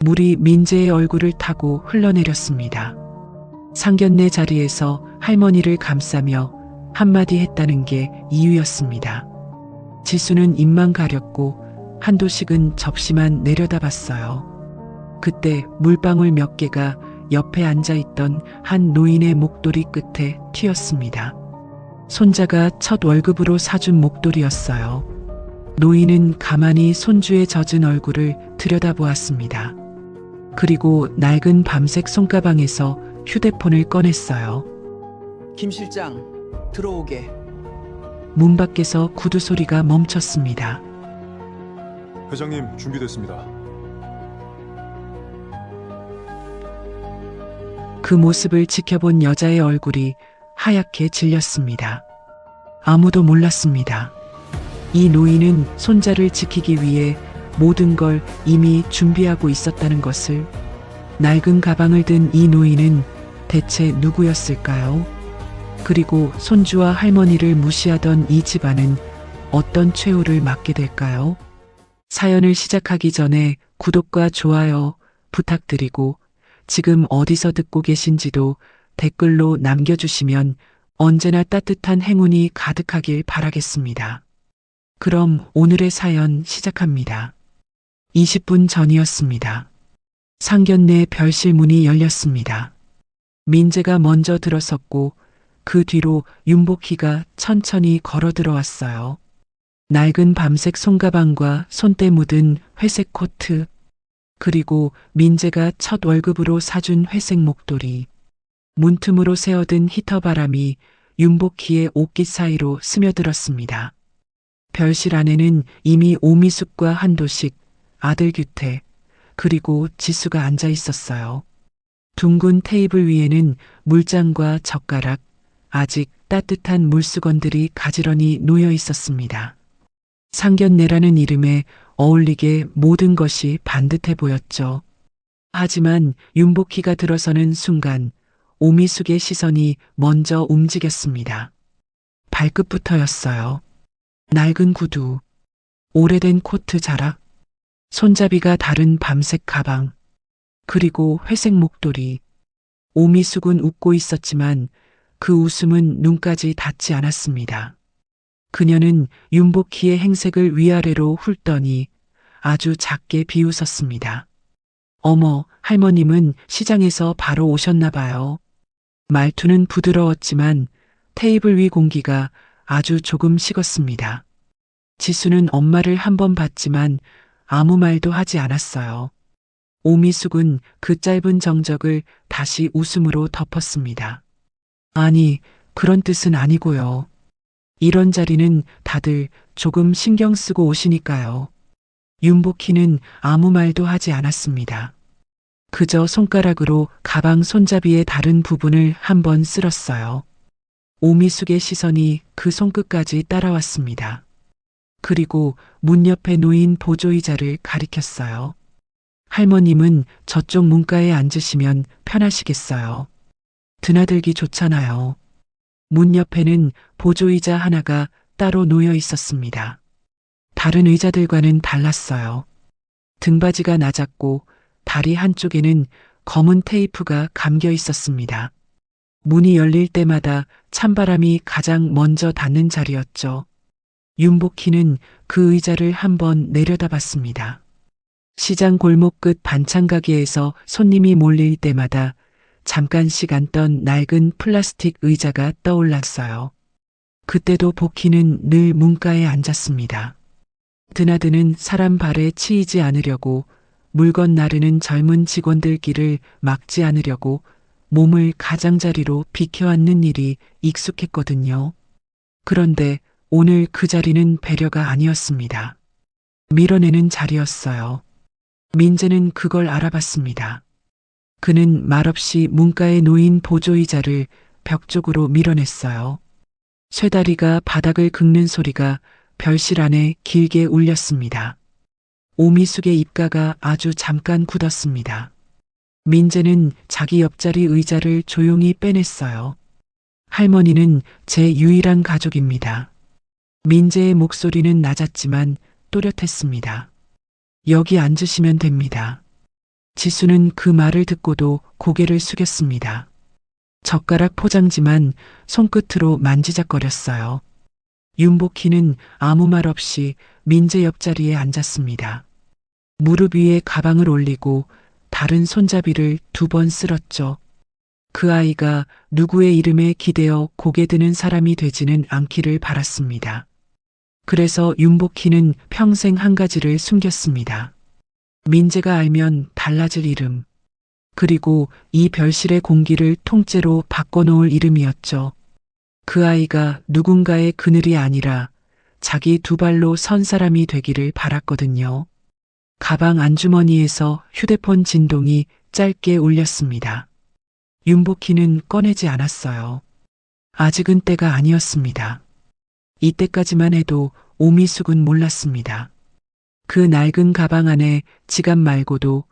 물이 민재의 얼굴을 타고 흘러내렸습니다. 상견례 자리에서 할머니를 감싸며 한마디 했다는 게 이유였습니다. 지수는 입만 가렸고 한도식은 접시만 내려다봤어요. 그때 물방울 몇 개가 옆에 앉아있던 한 노인의 목도리 끝에 튀었습니다. 손자가 첫 월급으로 사준 목도리였어요. 노인은 가만히 손주의 젖은 얼굴을 들여다보았습니다. 그리고 낡은 밤색 손가방에서 휴대폰을 꺼냈어요. 김 실장, 들어오게. 문 밖에서 구두 소리가 멈췄습니다. 회장님 준비됐습니다. 그 모습을 지켜본 여자의 얼굴이 하얗게 질렸습니다. 아무도 몰랐습니다. 이 노인은 손자를 지키기 위해 모든 걸 이미 준비하고 있었다는 것을. 낡은 가방을 든 이 노인은 대체 누구였을까요? 그리고 손주와 할머니를 무시하던 이 집안은 어떤 최후를 맞게 될까요? 사연을 시작하기 전에 구독과 좋아요 부탁드리고 지금 어디서 듣고 계신지도 댓글로 남겨주시면 언제나 따뜻한 행운이 가득하길 바라겠습니다. 그럼 오늘의 사연 시작합니다. 20분 전이었습니다. 상견례 별실 문이 열렸습니다. 민재가 먼저 들어섰고 그 뒤로 윤복희가 천천히 걸어 들어왔어요. 낡은 밤색 손가방과 손때 묻은 회색 코트, 그리고 민재가 첫 월급으로 사준 회색 목도리, 문틈으로 새어든 히터바람이 윤복희의 옷깃 사이로 스며들었습니다. 별실 안에는 이미 오미숙과 한도식, 아들 규태, 그리고 지수가 앉아 있었어요. 둥근 테이블 위에는 물잔과 젓가락, 아직 따뜻한 물수건들이 가지런히 놓여 있었습니다. 상견례라는 이름에 어울리게 모든 것이 반듯해 보였죠. 하지만 윤복희가 들어서는 순간 오미숙의 시선이 먼저 움직였습니다. 발끝부터였어요. 낡은 구두, 오래된 코트 자락, 손잡이가 다른 밤색 가방, 그리고 회색 목도리. 오미숙은 웃고 있었지만 그 웃음은 눈까지 닿지 않았습니다. 그녀는 윤복희의 행색을 위아래로 훑더니 아주 작게 비웃었습니다. 어머, 할머님은 시장에서 바로 오셨나 봐요. 말투는 부드러웠지만 테이블 위 공기가 아주 조금 식었습니다. 지수는 엄마를 한 번 봤지만 아무 말도 하지 않았어요. 오미숙은 그 짧은 정적을 다시 웃음으로 덮었습니다. 아니, 그런 뜻은 아니고요. 이런 자리는 다들 조금 신경 쓰고 오시니까요. 윤복희는 아무 말도 하지 않았습니다. 그저 손가락으로 가방 손잡이의 다른 부분을 한번 쓸었어요. 오미숙의 시선이 그 손끝까지 따라왔습니다. 그리고 문 옆에 놓인 보조의자를 가리켰어요. 할머님은 저쪽 문가에 앉으시면 편하시겠어요. 드나들기 좋잖아요. 문 옆에는 보조의자 하나가 따로 놓여 있었습니다. 다른 의자들과는 달랐어요. 등받이가 낮았고 다리 한쪽에는 검은 테이프가 감겨 있었습니다. 문이 열릴 때마다 찬바람이 가장 먼저 닿는 자리였죠. 윤복희는 그 의자를 한번 내려다봤습니다. 시장 골목 끝 반찬 가게에서 손님이 몰릴 때마다 잠깐씩 앉던 낡은 플라스틱 의자가 떠올랐어요. 그때도 복희는 늘 문가에 앉았습니다. 드나드는 사람 발에 치이지 않으려고, 물건 나르는 젊은 직원들 길을 막지 않으려고 몸을 가장자리로 비켜앉는 일이 익숙했거든요. 그런데 오늘 그 자리는 배려가 아니었습니다. 밀어내는 자리였어요. 민재는 그걸 알아봤습니다. 그는 말없이 문가에 놓인 보조의자를 벽 쪽으로 밀어냈어요. 쇠다리가 바닥을 긁는 소리가 별실 안에 길게 울렸습니다. 오미숙의 입가가 아주 잠깐 굳었습니다. 민재는 자기 옆자리 의자를 조용히 빼냈어요. 할머니는 제 유일한 가족입니다. 민재의 목소리는 낮았지만 또렷했습니다. 여기 앉으시면 됩니다. 지수는 그 말을 듣고도 고개를 숙였습니다. 젓가락 포장지만 손끝으로 만지작거렸어요. 윤복희는 아무 말 없이 민재 옆자리에 앉았습니다. 무릎 위에 가방을 올리고 다른 손잡이를 2번 쓸었죠. 그 아이가 누구의 이름에 기대어 고개 드는 사람이 되지는 않기를 바랐습니다. 그래서 윤복희는 평생 한 가지를 숨겼습니다. 민재가 알면 달라질 이름. 그리고 이 별실의 공기를 통째로 바꿔놓을 이름이었죠. 그 아이가 누군가의 그늘이 아니라 자기 2발로 선 사람이 되기를 바랐거든요. 가방 안주머니에서 휴대폰 진동이 짧게 울렸습니다. 윤복희는 꺼내지 않았어요. 아직은 때가 아니었습니다. 이때까지만 해도 오미숙은 몰랐습니다. 그 낡은 가방 안에 지갑 말고도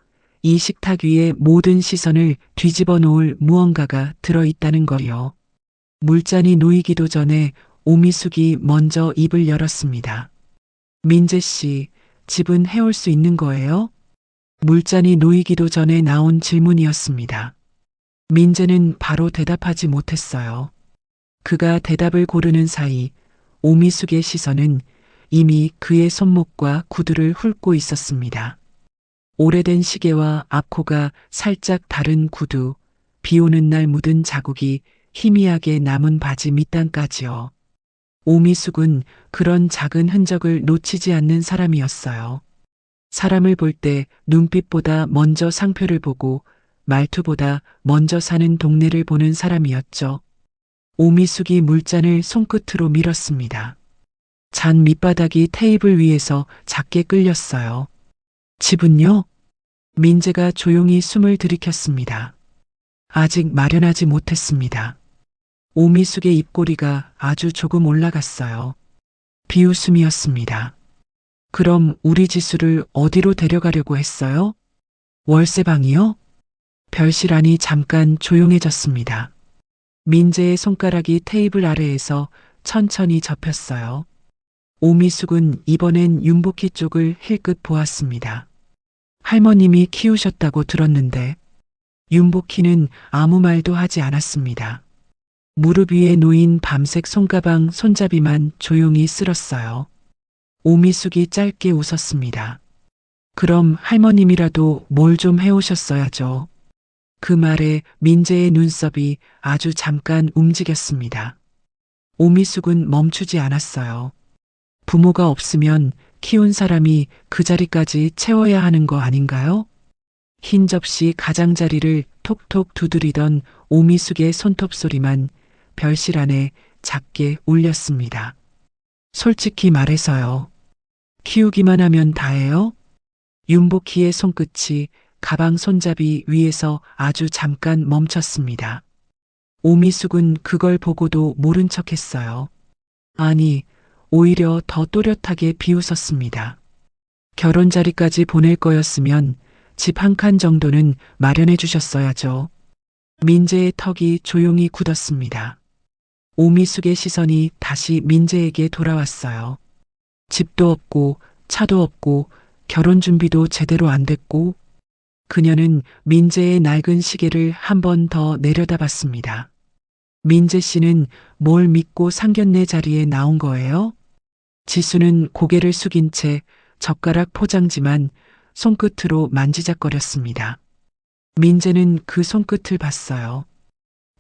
이 식탁 위에 모든 시선을 뒤집어 놓을 무언가가 들어있다는 거요. 물잔이 놓이기도 전에 오미숙이 먼저 입을 열었습니다. 민재 씨, 집은 해올 수 있는 거예요? 물잔이 놓이기도 전에 나온 질문이었습니다. 민재는 바로 대답하지 못했어요. 그가 대답을 고르는 사이 오미숙의 시선은 이미 그의 손목과 구두를 훑고 있었습니다. 오래된 시계와 앞코가 살짝 다른 구두, 비 오는 날 묻은 자국이 희미하게 남은 바지 밑단까지요. 오미숙은 그런 작은 흔적을 놓치지 않는 사람이었어요. 사람을 볼 때 눈빛보다 먼저 상표를 보고 말투보다 먼저 사는 동네를 보는 사람이었죠. 오미숙이 물잔을 손끝으로 밀었습니다. 잔 밑바닥이 테이블 위에서 작게 끌렸어요. 집은요? 민재가 조용히 숨을 들이켰습니다. 아직 마련하지 못했습니다. 오미숙의 입꼬리가 아주 조금 올라갔어요. 비웃음이었습니다. 그럼 우리 지수를 어디로 데려가려고 했어요? 월세방이요? 별실 안이 잠깐 조용해졌습니다. 민재의 손가락이 테이블 아래에서 천천히 접혔어요. 오미숙은 이번엔 윤복희 쪽을 힐끗 보았습니다. 할머님이 키우셨다고 들었는데 윤복희는 아무 말도 하지 않았습니다. 무릎 위에 놓인 밤색 손가방 손잡이만 조용히 쓸었어요. 오미숙이 짧게 웃었습니다. 그럼 할머님이라도 뭘 좀 해오셨어야죠. 그 말에 민재의 눈썹이 아주 잠깐 움직였습니다. 오미숙은 멈추지 않았어요. 부모가 없으면 키운 사람이 그 자리까지 채워야 하는 거 아닌가요? 흰 접시 가장자리를 톡톡 두드리던 오미숙의 손톱 소리만 별실 안에 작게 울렸습니다. 솔직히 말해서요. 키우기만 하면 다예요? 윤복희의 손끝이 가방 손잡이 위에서 아주 잠깐 멈췄습니다. 오미숙은 그걸 보고도 모른 척했어요. 아니, 오히려 더 또렷하게 비웃었습니다. 결혼 자리까지 보낼 거였으면 집 한 칸 정도는 마련해 주셨어야죠. 민재의 턱이 조용히 굳었습니다. 오미숙의 시선이 다시 민재에게 돌아왔어요. 집도 없고 차도 없고 결혼 준비도 제대로 안 됐고 그녀는 민재의 낡은 시계를 한 번 더 내려다봤습니다. 민재 씨는 뭘 믿고 상견례 자리에 나온 거예요? 지수는 고개를 숙인 채 젓가락 포장지만 손끝으로 만지작거렸습니다. 민재는 그 손끝을 봤어요.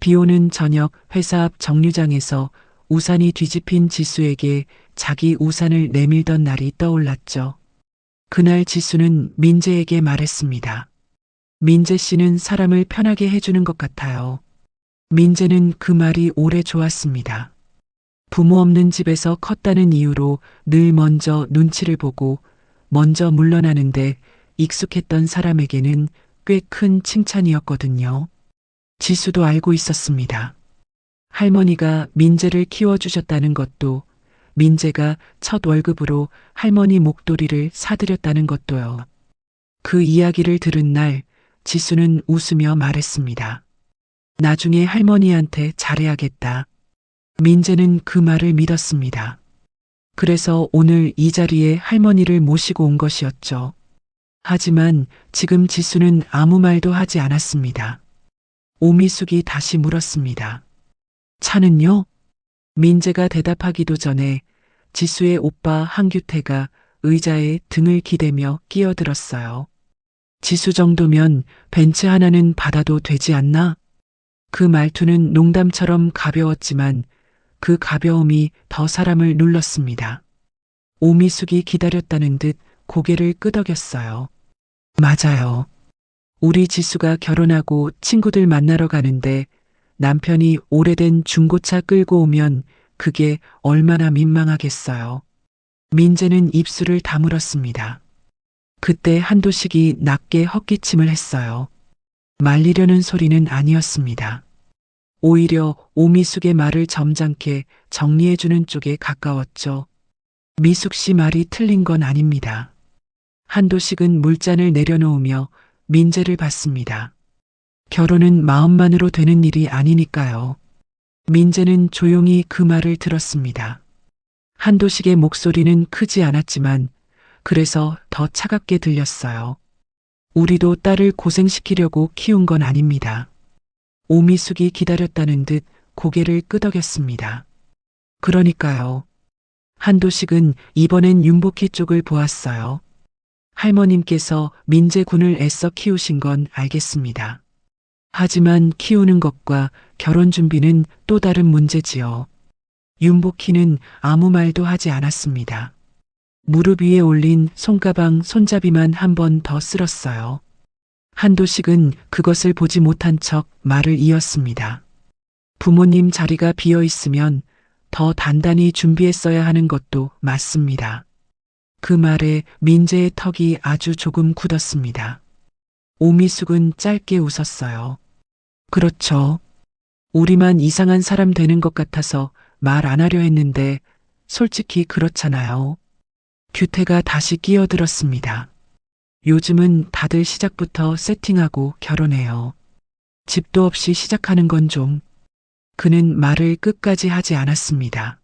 비 오는 저녁 회사 앞 정류장에서 우산이 뒤집힌 지수에게 자기 우산을 내밀던 날이 떠올랐죠. 그날 지수는 민재에게 말했습니다. 민재 씨는 사람을 편하게 해주는 것 같아요. 민재는 그 말이 오래 좋았습니다. 부모 없는 집에서 컸다는 이유로 늘 먼저 눈치를 보고 먼저 물러나는데 익숙했던 사람에게는 꽤 큰 칭찬이었거든요. 지수도 알고 있었습니다. 할머니가 민재를 키워주셨다는 것도 민재가 첫 월급으로 할머니 목도리를 사드렸다는 것도요. 그 이야기를 들은 날 지수는 웃으며 말했습니다. 나중에 할머니한테 잘해야겠다. 민재는 그 말을 믿었습니다. 그래서 오늘 이 자리에 할머니를 모시고 온 것이었죠. 하지만 지금 지수는 아무 말도 하지 않았습니다. 오미숙이 다시 물었습니다. 차는요? 민재가 대답하기도 전에 지수의 오빠 한규태가 의자에 등을 기대며 끼어들었어요. 지수 정도면 벤츠 하나는 받아도 되지 않나? 그 말투는 농담처럼 가벼웠지만 그 가벼움이 더 사람을 눌렀습니다. 오미숙이 기다렸다는 듯 고개를 끄덕였어요. 맞아요. 우리 지수가 결혼하고 친구들 만나러 가는데 남편이 오래된 중고차 끌고 오면 그게 얼마나 민망하겠어요. 민재는 입술을 다물었습니다. 그때 한도식이 낮게 헛기침을 했어요. 말리려는 소리는 아니었습니다. 오히려 오미숙의 말을 점잖게 정리해주는 쪽에 가까웠죠. 미숙 씨 말이 틀린 건 아닙니다. 한도식은 물잔을 내려놓으며 민재를 봤습니다. 결혼은 마음만으로 되는 일이 아니니까요. 민재는 조용히 그 말을 들었습니다. 한도식의 목소리는 크지 않았지만 그래서 더 차갑게 들렸어요. 우리도 딸을 고생시키려고 키운 건 아닙니다. 오미숙이 기다렸다는 듯 고개를 끄덕였습니다. 그러니까요. 한도식은 이번엔 윤복희 쪽을 보았어요. 할머님께서 민재 군을 애써 키우신 건 알겠습니다. 하지만 키우는 것과 결혼 준비는 또 다른 문제지요. 윤복희는 아무 말도 하지 않았습니다. 무릎 위에 올린 손가방 손잡이만 한 번 더 쓸었어요. 한도식은 그것을 보지 못한 척 말을 이었습니다. 부모님 자리가 비어 있으면 더 단단히 준비했어야 하는 것도 맞습니다. 그 말에 민재의 턱이 아주 조금 굳었습니다. 오미숙은 짧게 웃었어요. 그렇죠. 우리만 이상한 사람 되는 것 같아서 말 안 하려 했는데 솔직히 그렇잖아요. 규태가 다시 끼어들었습니다. 요즘은 다들 시작부터 세팅하고 결혼해요. 집도 없이 시작하는 건 좀. 그는 말을 끝까지 하지 않았습니다.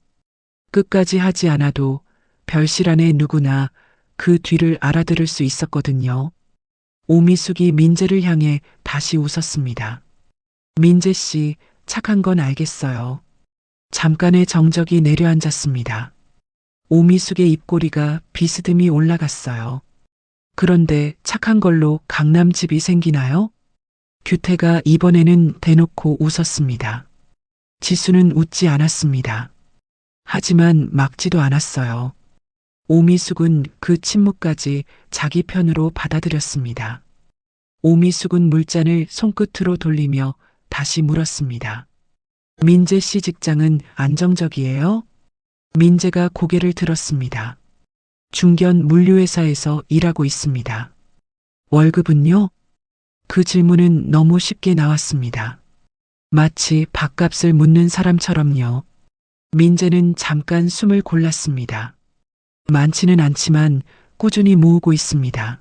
끝까지 하지 않아도 별실 안에 누구나 그 뒤를 알아들을 수 있었거든요. 오미숙이 민재를 향해 다시 웃었습니다. 민재 씨, 착한 건 알겠어요. 잠깐의 정적이 내려앉았습니다. 오미숙의 입꼬리가 비스듬히 올라갔어요. 그런데 착한 걸로 강남집이 생기나요? 규태가 이번에는 대놓고 웃었습니다. 지수는 웃지 않았습니다. 하지만 막지도 않았어요. 오미숙은 그 침묵까지 자기 편으로 받아들였습니다. 오미숙은 물잔을 손끝으로 돌리며 다시 물었습니다. 민재 씨 직장은 안정적이에요? 민재가 고개를 들었습니다. 중견 물류회사에서 일하고 있습니다. 월급은요? 그 질문은 너무 쉽게 나왔습니다. 마치 밥값을 묻는 사람처럼요. 민재는 잠깐 숨을 골랐습니다. 많지는 않지만 꾸준히 모으고 있습니다.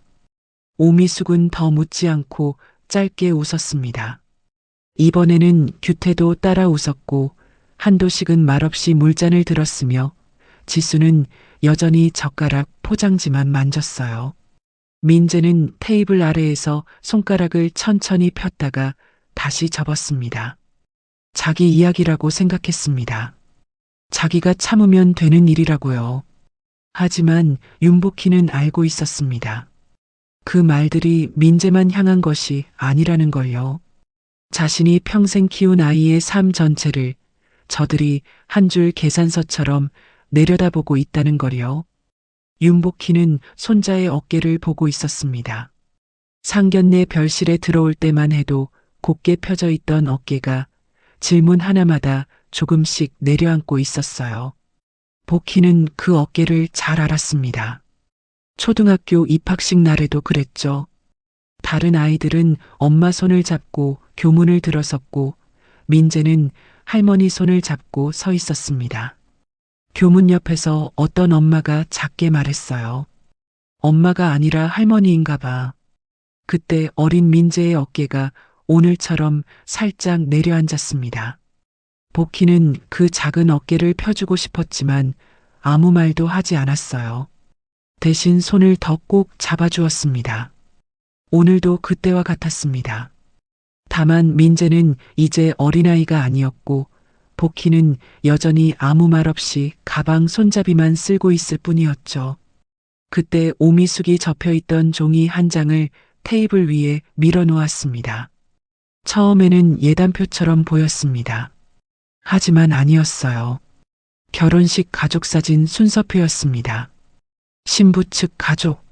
오미숙은 더 묻지 않고 짧게 웃었습니다. 이번에는 규태도 따라 웃었고 한도식은 말없이 물잔을 들었으며 지수는 여전히 젓가락 포장지만 만졌어요. 민재는 테이블 아래에서 손가락을 천천히 폈다가 다시 접었습니다. 자기 이야기라고 생각했습니다. 자기가 참으면 되는 일이라고요. 하지만 윤복희는 알고 있었습니다. 그 말들이 민재만 향한 것이 아니라는 걸요. 자신이 평생 키운 아이의 삶 전체를 저들이 한 줄 계산서처럼 내려다보고 있다는 걸요. 윤복희는 손자의 어깨를 보고 있었습니다. 상견례 별실에 들어올 때만 해도 곧게 펴져 있던 어깨가 질문 하나마다 조금씩 내려앉고 있었어요. 복희는 그 어깨를 잘 알았습니다. 초등학교 입학식 날에도 그랬죠. 다른 아이들은 엄마 손을 잡고 교문을 들어섰고 민재는 할머니 손을 잡고 서 있었습니다. 교문 옆에서 어떤 엄마가 작게 말했어요. 엄마가 아니라 할머니인가 봐. 그때 어린 민재의 어깨가 오늘처럼 살짝 내려앉았습니다. 복희는 그 작은 어깨를 펴주고 싶었지만 아무 말도 하지 않았어요. 대신 손을 더 꼭 잡아주었습니다. 오늘도 그때와 같았습니다. 다만 민재는 이제 어린아이가 아니었고 복희는 여전히 아무 말 없이 가방 손잡이만 쓸고 있을 뿐이었죠. 그때 오미숙이 접혀있던 종이 한 장을 테이블 위에 밀어놓았습니다. 처음에는 예단표처럼 보였습니다. 하지만 아니었어요. 결혼식 가족사진 순서표였습니다. 신부 측 가족,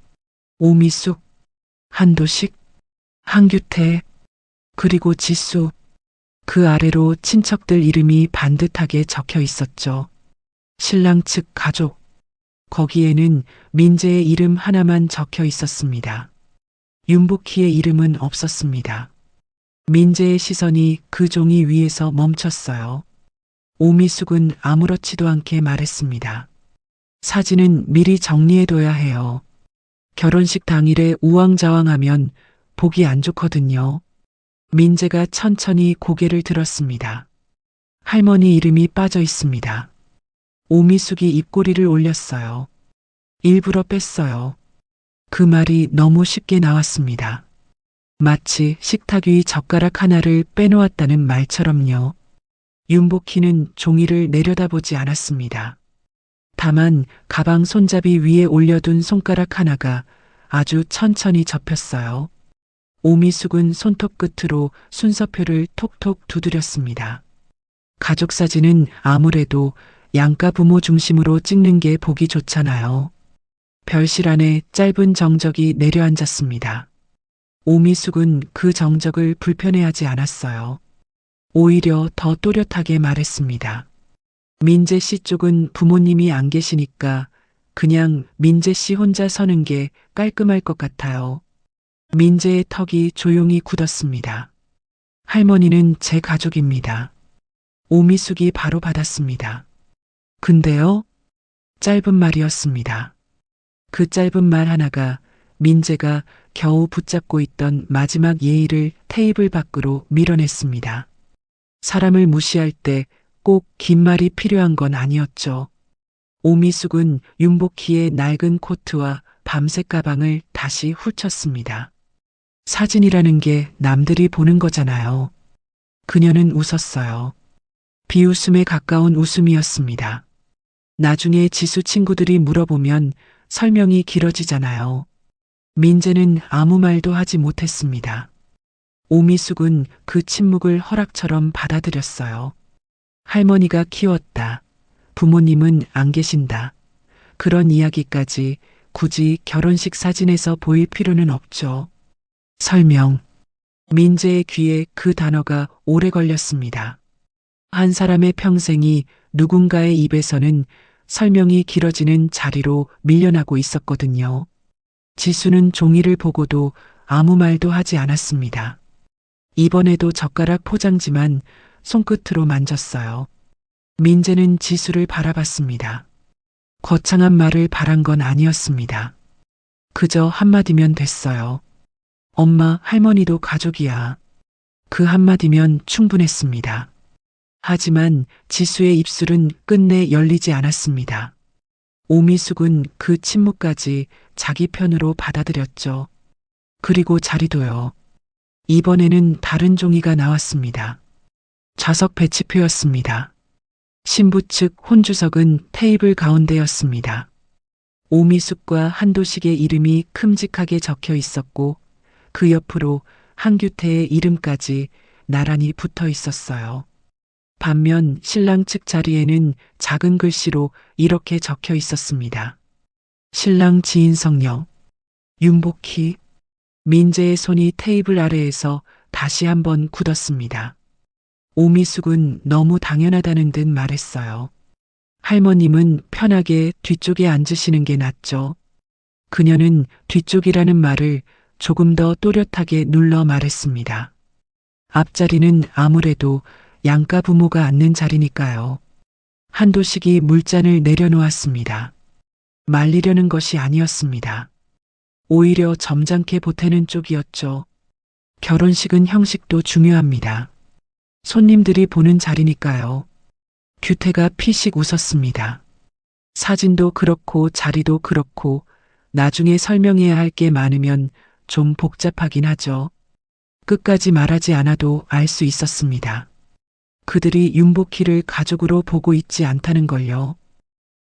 오미숙, 한도식, 한규태, 그리고 지수, 그 아래로 친척들 이름이 반듯하게 적혀 있었죠. 신랑 측 가족, 거기에는 민재의 이름 하나만 적혀 있었습니다. 윤복희의 이름은 없었습니다. 민재의 시선이 그 종이 위에서 멈췄어요. 오미숙은 아무렇지도 않게 말했습니다. 사진은 미리 정리해둬야 해요. 결혼식 당일에 우왕좌왕하면 보기 안 좋거든요. 민재가 천천히 고개를 들었습니다. 할머니 이름이 빠져 있습니다. 오미숙이 입꼬리를 올렸어요. 일부러 뺐어요. 그 말이 너무 쉽게 나왔습니다. 마치 식탁 위 젓가락 하나를 빼놓았다는 말처럼요. 윤복희는 종이를 내려다보지 않았습니다. 다만 가방 손잡이 위에 올려둔 손가락 하나가 아주 천천히 접혔어요. 오미숙은 손톱 끝으로 순서표를 톡톡 두드렸습니다. 가족사진은 아무래도 양가 부모 중심으로 찍는 게 보기 좋잖아요. 별실 안에 짧은 정적이 내려앉았습니다. 오미숙은 그 정적을 불편해하지 않았어요. 오히려 더 또렷하게 말했습니다. 민재 씨 쪽은 부모님이 안 계시니까 그냥 민재 씨 혼자 서는 게 깔끔할 것 같아요. 민재의 턱이 조용히 굳었습니다. 할머니는 제 가족입니다. 오미숙이 바로 받았습니다. 근데요? 짧은 말이었습니다. 그 짧은 말 하나가 민재가 겨우 붙잡고 있던 마지막 예의를 테이블 밖으로 밀어냈습니다. 사람을 무시할 때 꼭 긴 말이 필요한 건 아니었죠. 오미숙은 윤복희의 낡은 코트와 밤색 가방을 다시 훑쳤습니다. 사진이라는 게 남들이 보는 거잖아요. 그녀는 웃었어요. 비웃음에 가까운 웃음이었습니다. 나중에 지수 친구들이 물어보면 설명이 길어지잖아요. 민재는 아무 말도 하지 못했습니다. 오미숙은 그 침묵을 허락처럼 받아들였어요. 할머니가 키웠다. 부모님은 안 계신다. 그런 이야기까지 굳이 결혼식 사진에서 보일 필요는 없죠. 설명. 민재의 귀에 그 단어가 오래 걸렸습니다. 한 사람의 평생이 누군가의 입에서는 설명이 길어지는 자리로 밀려나고 있었거든요. 지수는 종이를 보고도 아무 말도 하지 않았습니다. 이번에도 젓가락 포장지만 손끝으로 만졌어요. 민재는 지수를 바라봤습니다. 거창한 말을 바란 건 아니었습니다. 그저 한마디면 됐어요. 엄마, 할머니도 가족이야. 그 한마디면 충분했습니다. 하지만 지수의 입술은 끝내 열리지 않았습니다. 오미숙은 그 침묵까지 자기 편으로 받아들였죠. 그리고 자리도요. 이번에는 다른 종이가 나왔습니다. 좌석 배치표였습니다. 신부 측 혼주석은 테이블 가운데였습니다. 오미숙과 한도식의 이름이 큼직하게 적혀 있었고 그 옆으로 한규태의 이름까지 나란히 붙어 있었어요. 반면 신랑 측 자리에는 작은 글씨로 이렇게 적혀 있었습니다. 신랑 지인 성녀, 윤복희. 민재의 손이 테이블 아래에서 다시 한번 굳었습니다. 오미숙은 너무 당연하다는 듯 말했어요. 할머님은 편하게 뒤쪽에 앉으시는 게 낫죠. 그녀는 뒤쪽이라는 말을 조금 더 또렷하게 눌러 말했습니다. 앞자리는 아무래도 양가 부모가 앉는 자리니까요. 한도식이 물잔을 내려놓았습니다. 말리려는 것이 아니었습니다. 오히려 점잖게 보태는 쪽이었죠. 결혼식은 형식도 중요합니다. 손님들이 보는 자리니까요. 규태가 피식 웃었습니다. 사진도 그렇고 자리도 그렇고 나중에 설명해야 할 게 많으면 좀 복잡하긴 하죠. 끝까지 말하지 않아도 알 수 있었습니다. 그들이 윤복희를 가족으로 보고 있지 않다는 걸요.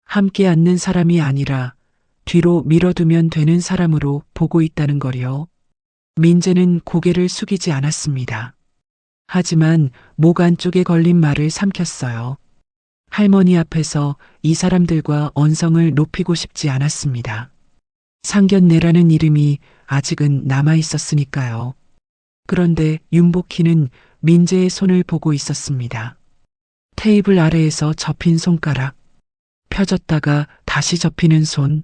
함께 앉는 사람이 아니라 뒤로 밀어두면 되는 사람으로 보고 있다는 걸요. 민재는 고개를 숙이지 않았습니다. 하지만 목 안쪽에 걸린 말을 삼켰어요. 할머니 앞에서 이 사람들과 언성을 높이고 싶지 않았습니다. 상견례라는 이름이 아직은 남아 있었으니까요. 그런데 윤복희는 민재의 손을 보고 있었습니다. 테이블 아래에서 접힌 손가락, 펴졌다가 다시 접히는 손,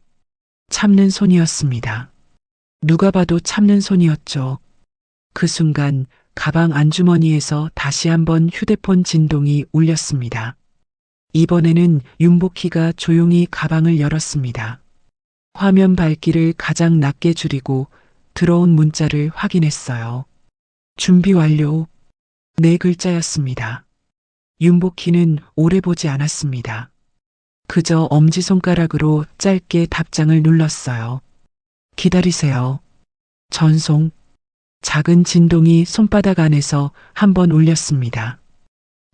참는 손이었습니다. 누가 봐도 참는 손이었죠. 그 순간 가방 안주머니에서 다시 한번 휴대폰 진동이 울렸습니다. 이번에는 윤복희가 조용히 가방을 열었습니다. 화면 밝기를 가장 낮게 줄이고 들어온 문자를 확인했어요. 준비 완료. 네 글자였습니다. 윤복희는 오래 보지 않았습니다. 그저 엄지손가락으로 짧게 답장을 눌렀어요. 기다리세요. 전송. 작은 진동이 손바닥 안에서 한번 울렸습니다.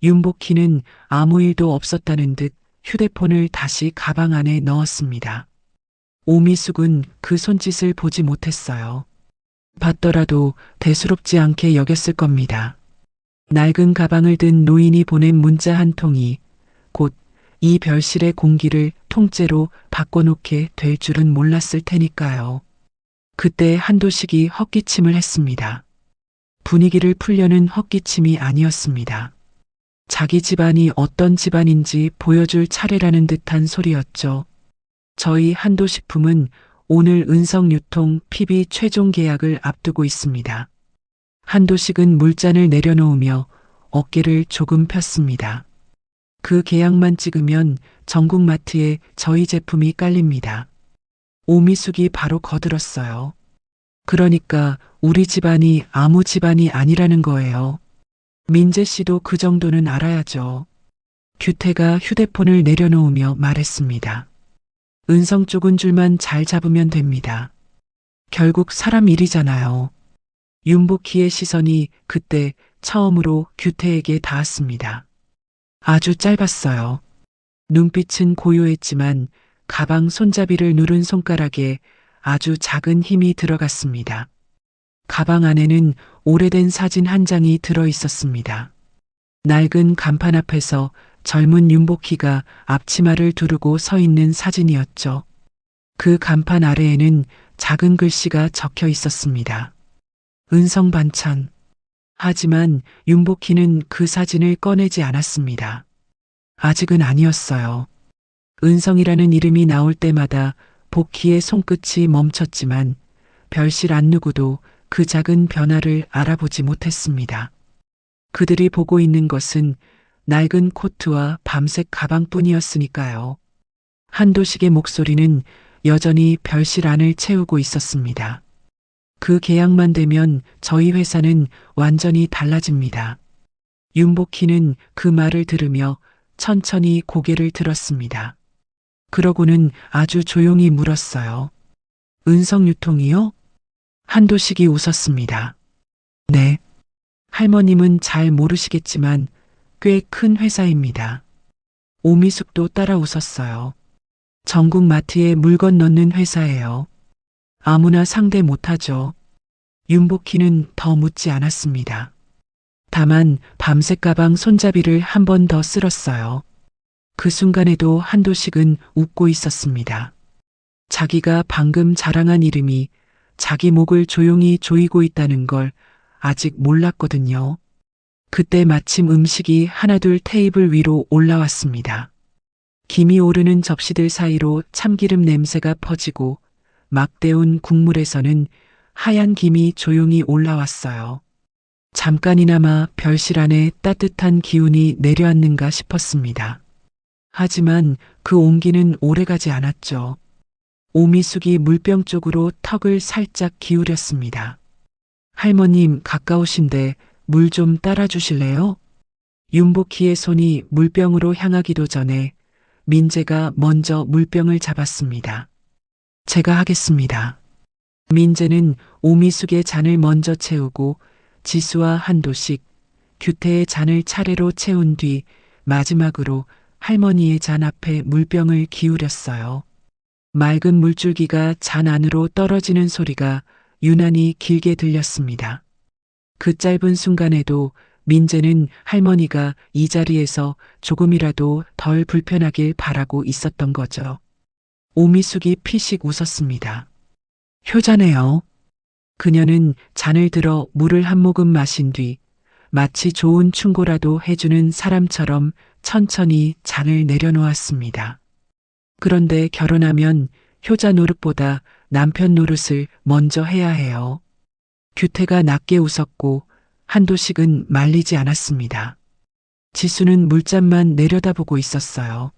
윤복희는 아무 일도 없었다는 듯 휴대폰을 다시 가방 안에 넣었습니다. 오미숙은 그 손짓을 보지 못했어요. 봤더라도 대수롭지 않게 여겼을 겁니다. 낡은 가방을 든 노인이 보낸 문자 한 통이 곧 이 별실의 공기를 통째로 바꿔놓게 될 줄은 몰랐을 테니까요. 그때 한도식이 헛기침을 했습니다. 분위기를 풀려는 헛기침이 아니었습니다. 자기 집안이 어떤 집안인지 보여줄 차례라는 듯한 소리였죠. 저희 한도식품은 오늘 은성유통 PB 최종 계약을 앞두고 있습니다. 한도식은 물잔을 내려놓으며 어깨를 조금 폈습니다. 그 계약만 찍으면 전국 마트에 저희 제품이 깔립니다. 오미숙이 바로 거들었어요. 그러니까 우리 집안이 아무 집안이 아니라는 거예요. 민재 씨도 그 정도는 알아야죠. 규태가 휴대폰을 내려놓으며 말했습니다. 은성 쪽은 줄만 잘 잡으면 됩니다. 결국 사람 일이잖아요. 윤복희의 시선이 그때 처음으로 규태에게 닿았습니다. 아주 짧았어요. 눈빛은 고요했지만 가방 손잡이를 누른 손가락에 아주 작은 힘이 들어갔습니다. 가방 안에는 오래된 사진 한 장이 들어 있었습니다. 낡은 간판 앞에서 젊은 윤복희가 앞치마를 두르고 서 있는 사진이었죠. 그 간판 아래에는 작은 글씨가 적혀 있었습니다. 은성 반찬. 하지만 윤복희는 그 사진을 꺼내지 않았습니다. 아직은 아니었어요. 은성이라는 이름이 나올 때마다 복희의 손끝이 멈췄지만 별실 안 누구도 그 작은 변화를 알아보지 못했습니다. 그들이 보고 있는 것은 낡은 코트와 밤색 가방뿐이었으니까요. 한도식의 목소리는 여전히 별실 안을 채우고 있었습니다. 그 계약만 되면 저희 회사는 완전히 달라집니다. 윤복희는 그 말을 들으며 천천히 고개를 들었습니다. 그러고는 아주 조용히 물었어요. 은성유통이요? 한도식이 웃었습니다. 네. 할머님은 잘 모르시겠지만 꽤 큰 회사입니다. 오미숙도 따라 웃었어요. 전국 마트에 물건 넣는 회사예요. 아무나 상대 못하죠. 윤복희는 더 묻지 않았습니다. 다만 밤색 가방 손잡이를 한 번 더 쓸었어요. 그 순간에도 한도식은 웃고 있었습니다. 자기가 방금 자랑한 이름이 자기 목을 조용히 조이고 있다는 걸 아직 몰랐거든요. 그때 마침 음식이 하나둘 테이블 위로 올라왔습니다. 김이 오르는 접시들 사이로 참기름 냄새가 퍼지고 막 데운 국물에서는 하얀 김이 조용히 올라왔어요. 잠깐이나마 별실 안에 따뜻한 기운이 내려앉는가 싶었습니다. 하지만 그 온기는 오래가지 않았죠. 오미숙이 물병 쪽으로 턱을 살짝 기울였습니다. 할머님 가까우신데 물 좀 따라 주실래요? 윤복희의 손이 물병으로 향하기도 전에 민재가 먼저 물병을 잡았습니다. 제가 하겠습니다. 민재는 오미숙의 잔을 먼저 채우고 지수와 한도식, 규태의 잔을 차례로 채운 뒤 마지막으로 할머니의 잔 앞에 물병을 기울였어요. 맑은 물줄기가 잔 안으로 떨어지는 소리가 유난히 길게 들렸습니다. 그 짧은 순간에도 민재는 할머니가 이 자리에서 조금이라도 덜 불편하길 바라고 있었던 거죠. 오미숙이 피식 웃었습니다. 효자네요. 그녀는 잔을 들어 물을 한 모금 마신 뒤 마치 좋은 충고라도 해주는 사람처럼 천천히 잔을 내려놓았습니다. 그런데 결혼하면 효자 노릇보다 남편 노릇을 먼저 해야 해요. 규태가 낮게 웃었고 한도식은 말리지 않았습니다. 지수는 물잔만 내려다보고 있었어요.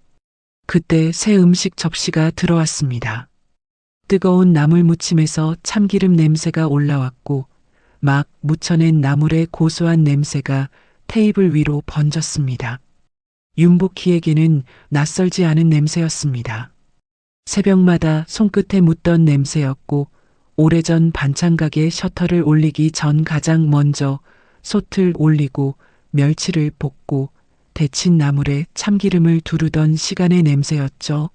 그때 새 음식 접시가 들어왔습니다. 뜨거운 나물 무침에서 참기름 냄새가 올라왔고 막 무쳐낸 나물의 고소한 냄새가 테이블 위로 번졌습니다. 윤복희에게는 낯설지 않은 냄새였습니다. 새벽마다 손끝에 묻던 냄새였고 오래전 반찬가게 셔터를 올리기 전 가장 먼저 솥을 올리고 멸치를 볶고 데친 나물에 참기름을 두르던 시간의 냄새였죠.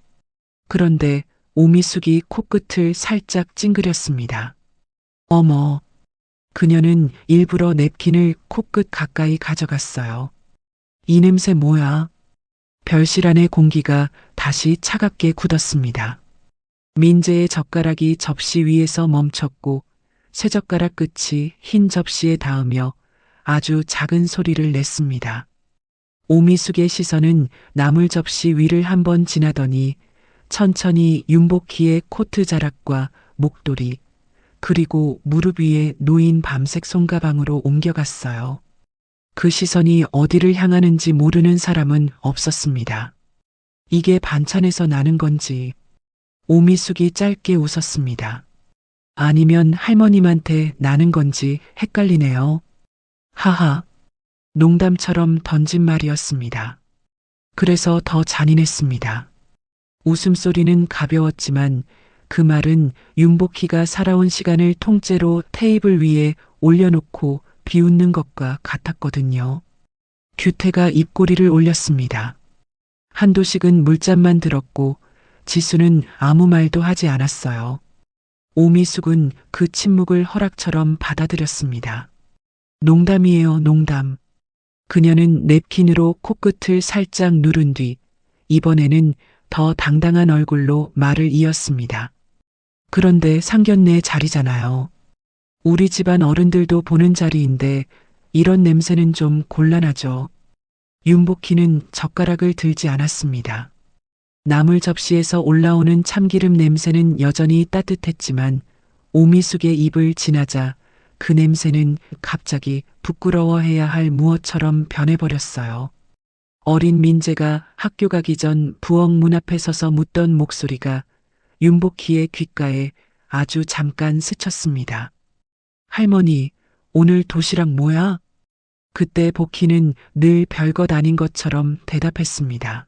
그런데 오미숙이 코끝을 살짝 찡그렸습니다. 어머. 그녀는 일부러 냅킨을 코끝 가까이 가져갔어요. 이 냄새 뭐야? 별실 안의 공기가 다시 차갑게 굳었습니다. 민재의 젓가락이 접시 위에서 멈췄고 쇠젓가락 끝이 흰 접시에 닿으며 아주 작은 소리를 냈습니다. 오미숙의 시선은 나물 접시 위를 한번 지나더니 천천히 윤복희의 코트 자락과 목도리 그리고 무릎 위에 놓인 밤색 손가방으로 옮겨갔어요. 그 시선이 어디를 향하는지 모르는 사람은 없었습니다. 이게 반찬에서 나는 건지 오미숙이 짧게 웃었습니다. 아니면 할머님한테 나는 건지 헷갈리네요. 하하. 농담처럼 던진 말이었습니다. 그래서 더 잔인했습니다. 웃음소리는 가벼웠지만 그 말은 윤복희가 살아온 시간을 통째로 테이블 위에 올려놓고 비웃는 것과 같았거든요. 규태가 입꼬리를 올렸습니다. 한도식은 물잔만 들었고 지수는 아무 말도 하지 않았어요. 오미숙은 그 침묵을 허락처럼 받아들였습니다. 농담이에요, 농담. 그녀는 냅킨으로 코끝을 살짝 누른 뒤 이번에는 더 당당한 얼굴로 말을 이었습니다. 그런데 상견례 자리잖아요. 우리 집안 어른들도 보는 자리인데 이런 냄새는 좀 곤란하죠. 윤복희는 젓가락을 들지 않았습니다. 나물 접시에서 올라오는 참기름 냄새는 여전히 따뜻했지만 오미숙의 입을 지나자 그 냄새는 갑자기 부끄러워해야 할 무엇처럼 변해버렸어요. 어린 민재가 학교 가기 전 부엌 문 앞에 서서 묻던 목소리가 윤복희의 귓가에 아주 잠깐 스쳤습니다. 할머니, 오늘 도시락 뭐야? 그때 복희는 늘 별것 아닌 것처럼 대답했습니다.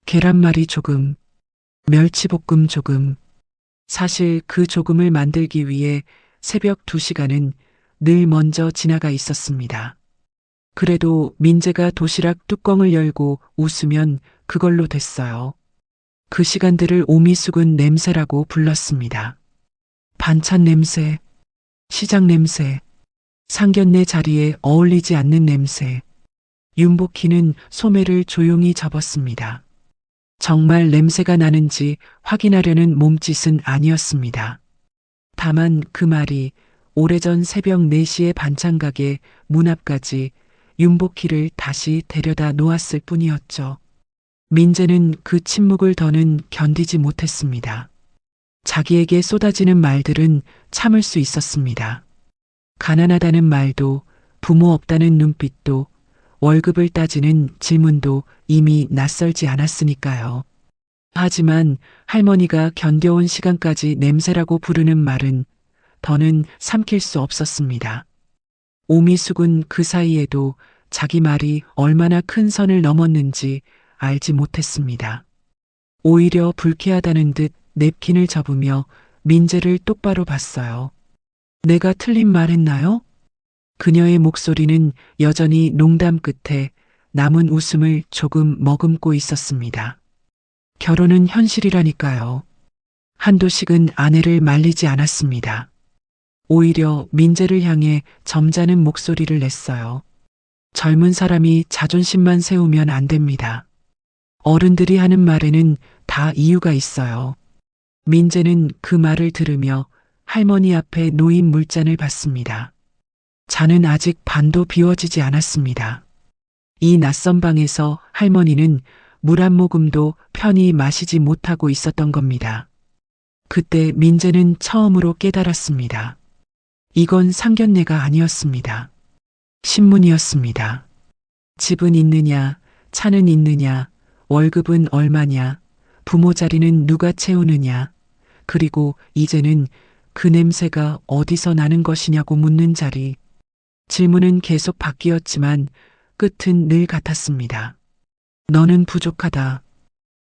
계란말이 조금, 멸치볶음 조금. 사실 그 조금을 만들기 위해 새벽 2시간은 늘 먼저 지나가 있었습니다. 그래도 민재가 도시락 뚜껑을 열고 웃으면 그걸로 됐어요. 그 시간들을 오미숙은 냄새라고 불렀습니다. 반찬 냄새, 시장 냄새, 상견례 자리에 어울리지 않는 냄새. 윤복희는 소매를 조용히 접었습니다. 정말 냄새가 나는지 확인하려는 몸짓은 아니었습니다. 다만 그 말이 오래전 새벽 4시의 반찬가게 문 앞까지 윤복희를 다시 데려다 놓았을 뿐이었죠. 민재는 그 침묵을 더는 견디지 못했습니다. 자기에게 쏟아지는 말들은 참을 수 있었습니다. 가난하다는 말도, 부모 없다는 눈빛도, 월급을 따지는 질문도 이미 낯설지 않았으니까요. 하지만 할머니가 견뎌온 시간까지 냄새라고 부르는 말은 더는 삼킬 수 없었습니다. 오미숙은 그 사이에도 자기 말이 얼마나 큰 선을 넘었는지 알지 못했습니다. 오히려 불쾌하다는 듯 냅킨을 접으며 민재를 똑바로 봤어요. 내가 틀린 말 했나요? 그녀의 목소리는 여전히 농담 끝에 남은 웃음을 조금 머금고 있었습니다. 결혼은 현실이라니까요. 한도식은 아내를 말리지 않았습니다. 오히려 민재를 향해 점잖은 목소리를 냈어요. 젊은 사람이 자존심만 세우면 안 됩니다. 어른들이 하는 말에는 다 이유가 있어요. 민재는 그 말을 들으며 할머니 앞에 놓인 물잔을 봤습니다. 잔은 아직 반도 비워지지 않았습니다. 이 낯선 방에서 할머니는 물 한 모금도 편히 마시지 못하고 있었던 겁니다. 그때 민재는 처음으로 깨달았습니다. 이건 상견례가 아니었습니다. 신문이었습니다. 집은 있느냐, 차는 있느냐, 월급은 얼마냐, 부모 자리는 누가 채우느냐, 그리고 이제는 그 냄새가 어디서 나는 것이냐고 묻는 자리. 질문은 계속 바뀌었지만 끝은 늘 같았습니다. 너는 부족하다.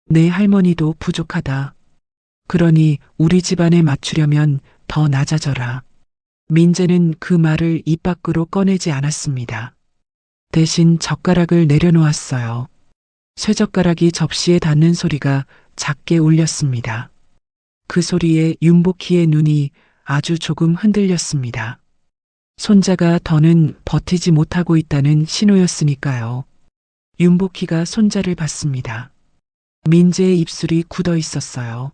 내 할머니도 부족하다. 그러니 우리 집안에 맞추려면 더 낮아져라. 민재는 그 말을 입 밖으로 꺼내지 않았습니다. 대신 젓가락을 내려놓았어요. 쇠젓가락이 접시에 닿는 소리가 작게 울렸습니다. 그 소리에 윤복희의 눈이 아주 조금 흔들렸습니다. 손자가 더는 버티지 못하고 있다는 신호였으니까요. 윤복희가 손자를 봤습니다. 민재의 입술이 굳어 있었어요.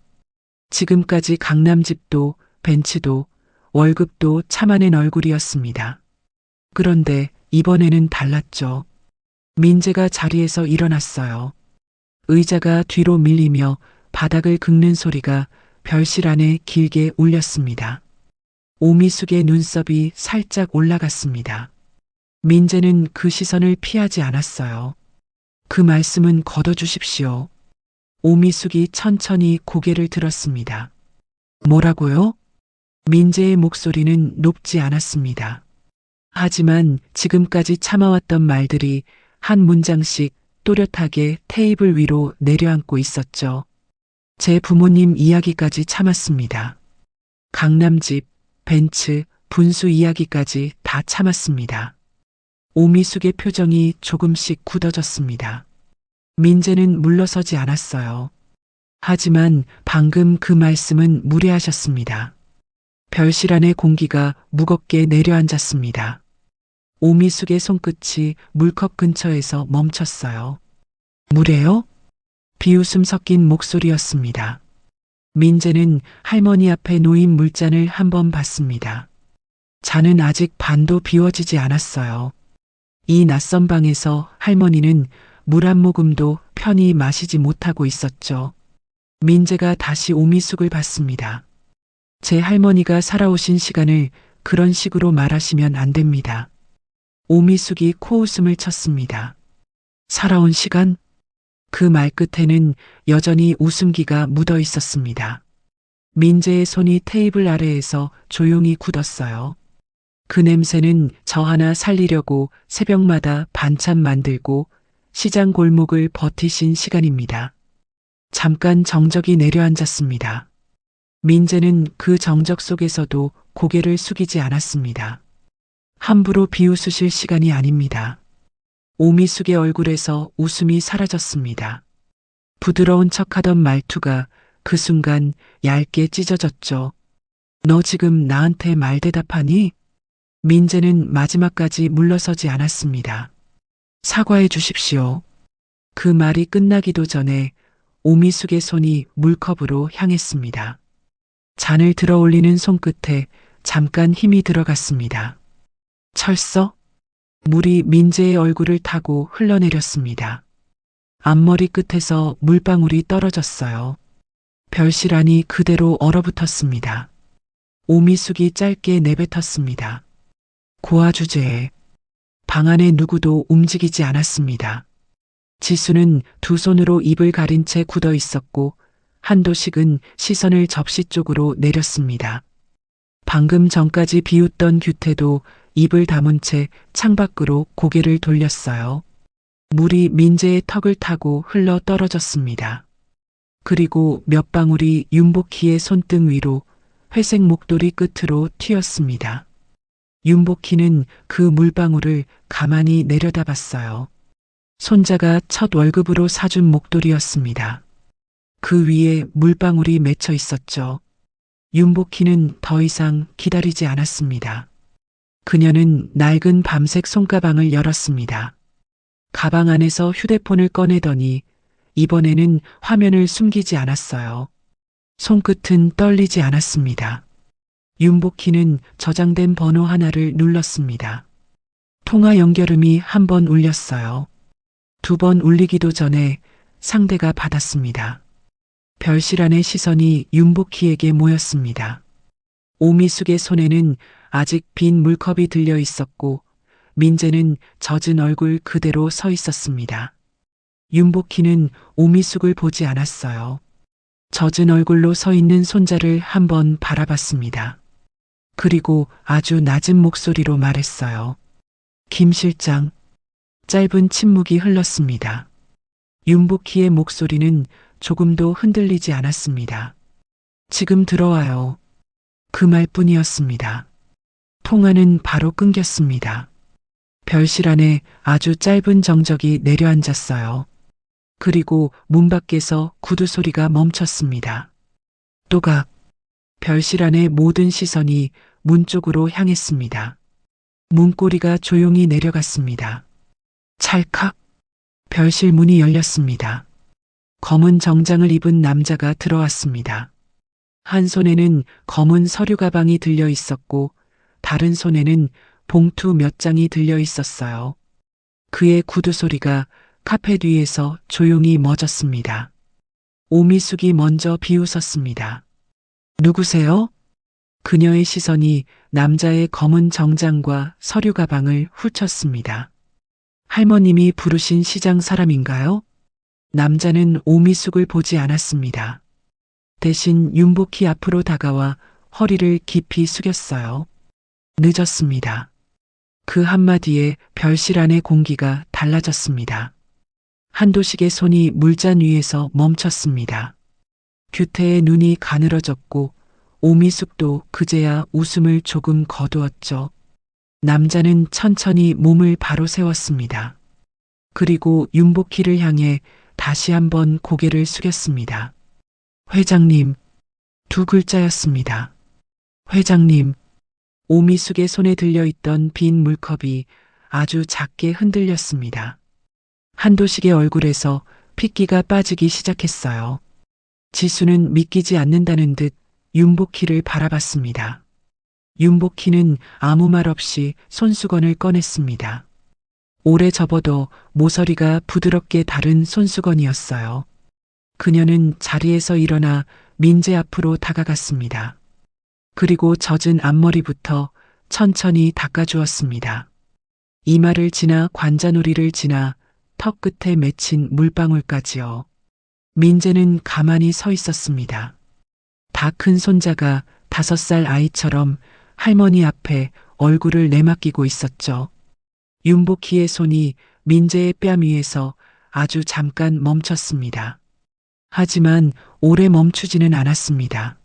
지금까지 강남집도 벤츠도 월급도 참아낸 얼굴이었습니다. 그런데 이번에는 달랐죠. 민재가 자리에서 일어났어요. 의자가 뒤로 밀리며 바닥을 긁는 소리가 별실 안에 길게 울렸습니다. 오미숙의 눈썹이 살짝 올라갔습니다. 민재는 그 시선을 피하지 않았어요. 그 말씀은 거둬주십시오. 오미숙이 천천히 고개를 들었습니다. 뭐라고요? 민재의 목소리는 높지 않았습니다. 하지만 지금까지 참아왔던 말들이 한 문장씩 또렷하게 테이블 위로 내려앉고 있었죠. 제 부모님 이야기까지 참았습니다. 강남집, 벤츠, 분수 이야기까지 다 참았습니다. 오미숙의 표정이 조금씩 굳어졌습니다. 민재는 물러서지 않았어요. 하지만 방금 그 말씀은 무례하셨습니다. 별실 안의 공기가 무겁게 내려앉았습니다. 오미숙의 손끝이 물컵 근처에서 멈췄어요. 무례요? 비웃음 섞인 목소리였습니다. 민재는 할머니 앞에 놓인 물잔을 한번 봤습니다. 잔은 아직 반도 비워지지 않았어요. 이 낯선 방에서 할머니는 물 한 모금도 편히 마시지 못하고 있었죠. 민재가 다시 오미숙을 봤습니다. 제 할머니가 살아오신 시간을 그런 식으로 말하시면 안 됩니다. 오미숙이 코웃음을 쳤습니다. 살아온 시간? 그 말 끝에는 여전히 웃음기가 묻어 있었습니다. 민재의 손이 테이블 아래에서 조용히 굳었어요. 그 냄새는 저 하나 살리려고 새벽마다 반찬 만들고 시장 골목을 버티신 시간입니다. 잠깐 정적이 내려앉았습니다. 민재는 그 정적 속에서도 고개를 숙이지 않았습니다. 함부로 비웃으실 시간이 아닙니다. 오미숙의 얼굴에서 웃음이 사라졌습니다. 부드러운 척하던 말투가 그 순간 얇게 찢어졌죠. 너 지금 나한테 말 대답하니? 민재는 마지막까지 물러서지 않았습니다. 사과해 주십시오. 그 말이 끝나기도 전에 오미숙의 손이 물컵으로 향했습니다. 잔을 들어 올리는 손끝에 잠깐 힘이 들어갔습니다. 철서? 물이 민재의 얼굴을 타고 흘러내렸습니다. 앞머리 끝에서 물방울이 떨어졌어요. 별실 안이 그대로 얼어붙었습니다. 오미숙이 짧게 내뱉었습니다. 고아 주제에. 방 안에 누구도 움직이지 않았습니다. 지수는 두 손으로 입을 가린 채 굳어 있었고 한도식은 시선을 접시 쪽으로 내렸습니다. 방금 전까지 비웃던 규태도 입을 다문 채 창밖으로 고개를 돌렸어요. 물이 민재의 턱을 타고 흘러 떨어졌습니다. 그리고 몇 방울이 윤복희의 손등 위로 회색 목도리 끝으로 튀었습니다. 윤복희는 그 물방울을 가만히 내려다봤어요. 손자가 첫 월급으로 사준 목도리였습니다. 그 위에 물방울이 맺혀 있었죠. 윤복희는 더 이상 기다리지 않았습니다. 그녀는 낡은 밤색 손가방을 열었습니다. 가방 안에서 휴대폰을 꺼내더니 이번에는 화면을 숨기지 않았어요. 손끝은 떨리지 않았습니다. 윤복희는 저장된 번호 하나를 눌렀습니다. 통화 연결음이 한 번 울렸어요. 두 번 울리기도 전에 상대가 받았습니다. 별실안의 시선이 윤복희에게 모였습니다. 오미숙의 손에는 아직 빈 물컵이 들려 있었고 민재는 젖은 얼굴 그대로 서 있었습니다. 윤복희는 오미숙을 보지 않았어요. 젖은 얼굴로 서 있는 손자를 한번 바라봤습니다. 그리고 아주 낮은 목소리로 말했어요. 김 실장. 짧은 침묵이 흘렀습니다. 윤복희의 목소리는 조금도 흔들리지 않았습니다. 지금 들어와요. 그 말뿐이었습니다. 통화는 바로 끊겼습니다. 별실 안에 아주 짧은 정적이 내려앉았어요. 그리고 문 밖에서 구두 소리가 멈췄습니다. 또각. 별실 안의 모든 시선이 문 쪽으로 향했습니다. 문고리가 조용히 내려갔습니다. 찰칵. 별실 문이 열렸습니다. 검은 정장을 입은 남자가 들어왔습니다. 한 손에는 검은 서류 가방이 들려 있었고 다른 손에는 봉투 몇 장이 들려 있었어요. 그의 구두 소리가 카펫 위에서 조용히 멎었습니다. 오미숙이 먼저 비웃었습니다. 누구세요? 그녀의 시선이 남자의 검은 정장과 서류 가방을 훑었습니다. 할머님이 부르신 시장 사람인가요? 남자는 오미숙을 보지 않았습니다. 대신 윤복희 앞으로 다가와 허리를 깊이 숙였어요. 늦었습니다. 그 한마디에 별실 안의 공기가 달라졌습니다. 한도식의 손이 물잔 위에서 멈췄습니다. 규태의 눈이 가늘어졌고 오미숙도 그제야 웃음을 조금 거두었죠. 남자는 천천히 몸을 바로 세웠습니다. 그리고 윤복희를 향해 다시 한번 고개를 숙였습니다. 회장님. 두 글자였습니다. 회장님. 오미숙의 손에 들려있던 빈 물컵이 아주 작게 흔들렸습니다. 한도식의 얼굴에서 핏기가 빠지기 시작했어요. 지수는 믿기지 않는다는 듯 윤복희를 바라봤습니다. 윤복희는 아무 말 없이 손수건을 꺼냈습니다. 오래 접어도 모서리가 부드럽게 다른 손수건이었어요. 그녀는 자리에서 일어나 민재 앞으로 다가갔습니다. 그리고 젖은 앞머리부터 천천히 닦아주었습니다. 이마를 지나 관자놀이를 지나 턱 끝에 맺힌 물방울까지요. 민재는 가만히 서 있었습니다. 다 큰 손자가 5살 아이처럼 할머니 앞에 얼굴을 내맡기고 있었죠. 윤복희의 손이 민재의 뺨 위에서 아주 잠깐 멈췄습니다. 하지만 오래 멈추지는 않았습니다.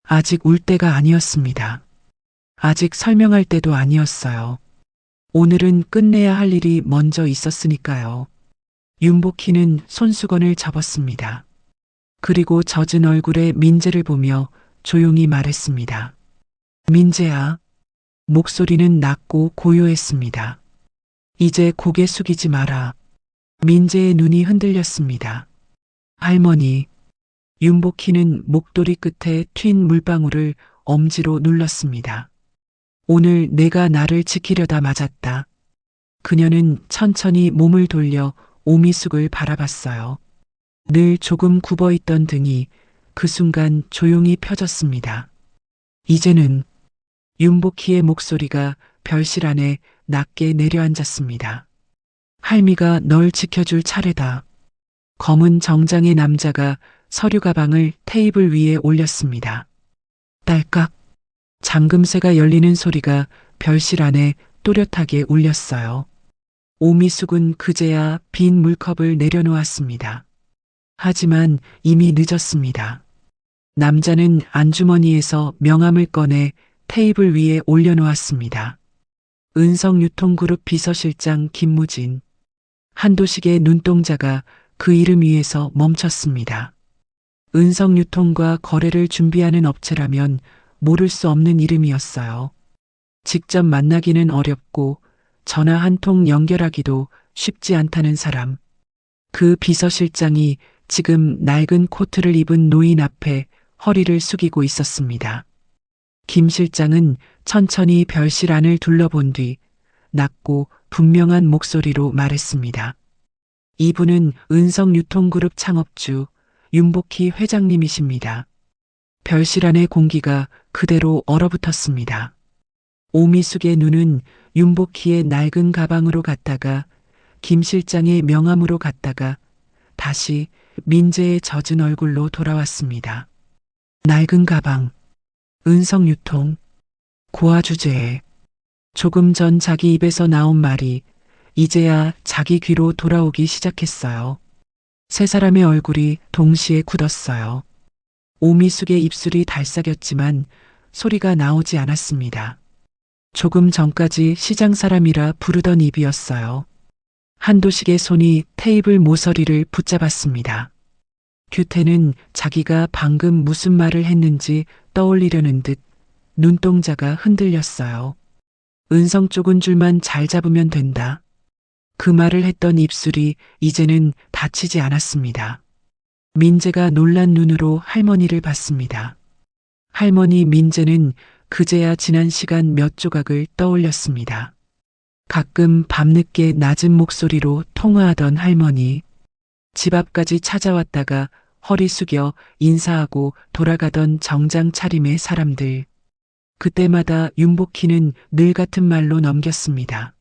아직 울 때가 아니었습니다. 아직 설명할 때도 아니었어요. 오늘은 끝내야 할 일이 먼저 있었으니까요. 윤복희는 손수건을 접었습니다. 그리고 젖은 얼굴에 민재를 보며 조용히 말했습니다. 민재야. 목소리는 낮고 고요했습니다. 이제 고개 숙이지 마라. 민재의 눈이 흔들렸습니다. 할머니. 윤복희는 목도리 끝에 튄 물방울을 엄지로 눌렀습니다. 오늘 내가 나를 지키려다 맞았다. 그녀는 천천히 몸을 돌려 오미숙을 바라봤어요. 늘 조금 굽어있던 등이 그 순간 조용히 펴졌습니다. 이제는. 윤복희의 목소리가 별실 안에 낮게 내려앉았습니다. 할미가 널 지켜줄 차례다. 검은 정장의 남자가 서류 가방을 테이블 위에 올렸습니다. 딸깍. 잠금쇠가 열리는 소리가 별실 안에 또렷하게 울렸어요. 오미숙은 그제야 빈 물컵을 내려놓았습니다. 하지만 이미 늦었습니다. 남자는 안주머니에서 명함을 꺼내 테이블 위에 올려놓았습니다. 은성유통그룹 비서실장 김무진. 한도식의 눈동자가 그 이름 위에서 멈췄습니다. 은성유통과 거래를 준비하는 업체라면 모를 수 없는 이름이었어요. 직접 만나기는 어렵고 전화 한 통 연결하기도 쉽지 않다는 사람. 그 비서실장이 지금 낡은 코트를 입은 노인 앞에 허리를 숙이고 있었습니다. 김 실장은 천천히 별실 안을 둘러본 뒤 낮고 분명한 목소리로 말했습니다. 이분은 은성유통그룹 창업주 윤복희 회장님이십니다. 별실 안의 공기가 그대로 얼어붙었습니다. 오미숙의 눈은 윤복희의 낡은 가방으로 갔다가 김 실장의 명함으로 갔다가 다시 민재의 젖은 얼굴로 돌아왔습니다. 낡은 가방, 은성유통, 고아 주제에 조금 전 자기 입에서 나온 말이 이제야 자기 귀로 돌아오기 시작했어요. 세 사람의 얼굴이 동시에 굳었어요. 오미숙의 입술이 달싹였지만 소리가 나오지 않았습니다. 조금 전까지 시장 사람이라 부르던 입이었어요. 한도식의 손이 테이블 모서리를 붙잡았습니다. 규태는 자기가 방금 무슨 말을 했는지 떠올리려는 듯 눈동자가 흔들렸어요. 은성 쪽은 줄만 잘 잡으면 된다. 그 말을 했던 입술이 이제는 닫히지 않았습니다. 민재가 놀란 눈으로 할머니를 봤습니다. 할머니 민재는 그제야 지난 시간 몇 조각을 떠올렸습니다. 가끔 밤늦게 낮은 목소리로 통화하던 할머니, 집 앞까지 찾아왔다가 허리 숙여 인사하고 돌아가던 정장 차림의 사람들. 그때마다 윤복희는 늘 같은 말로 넘겼습니다.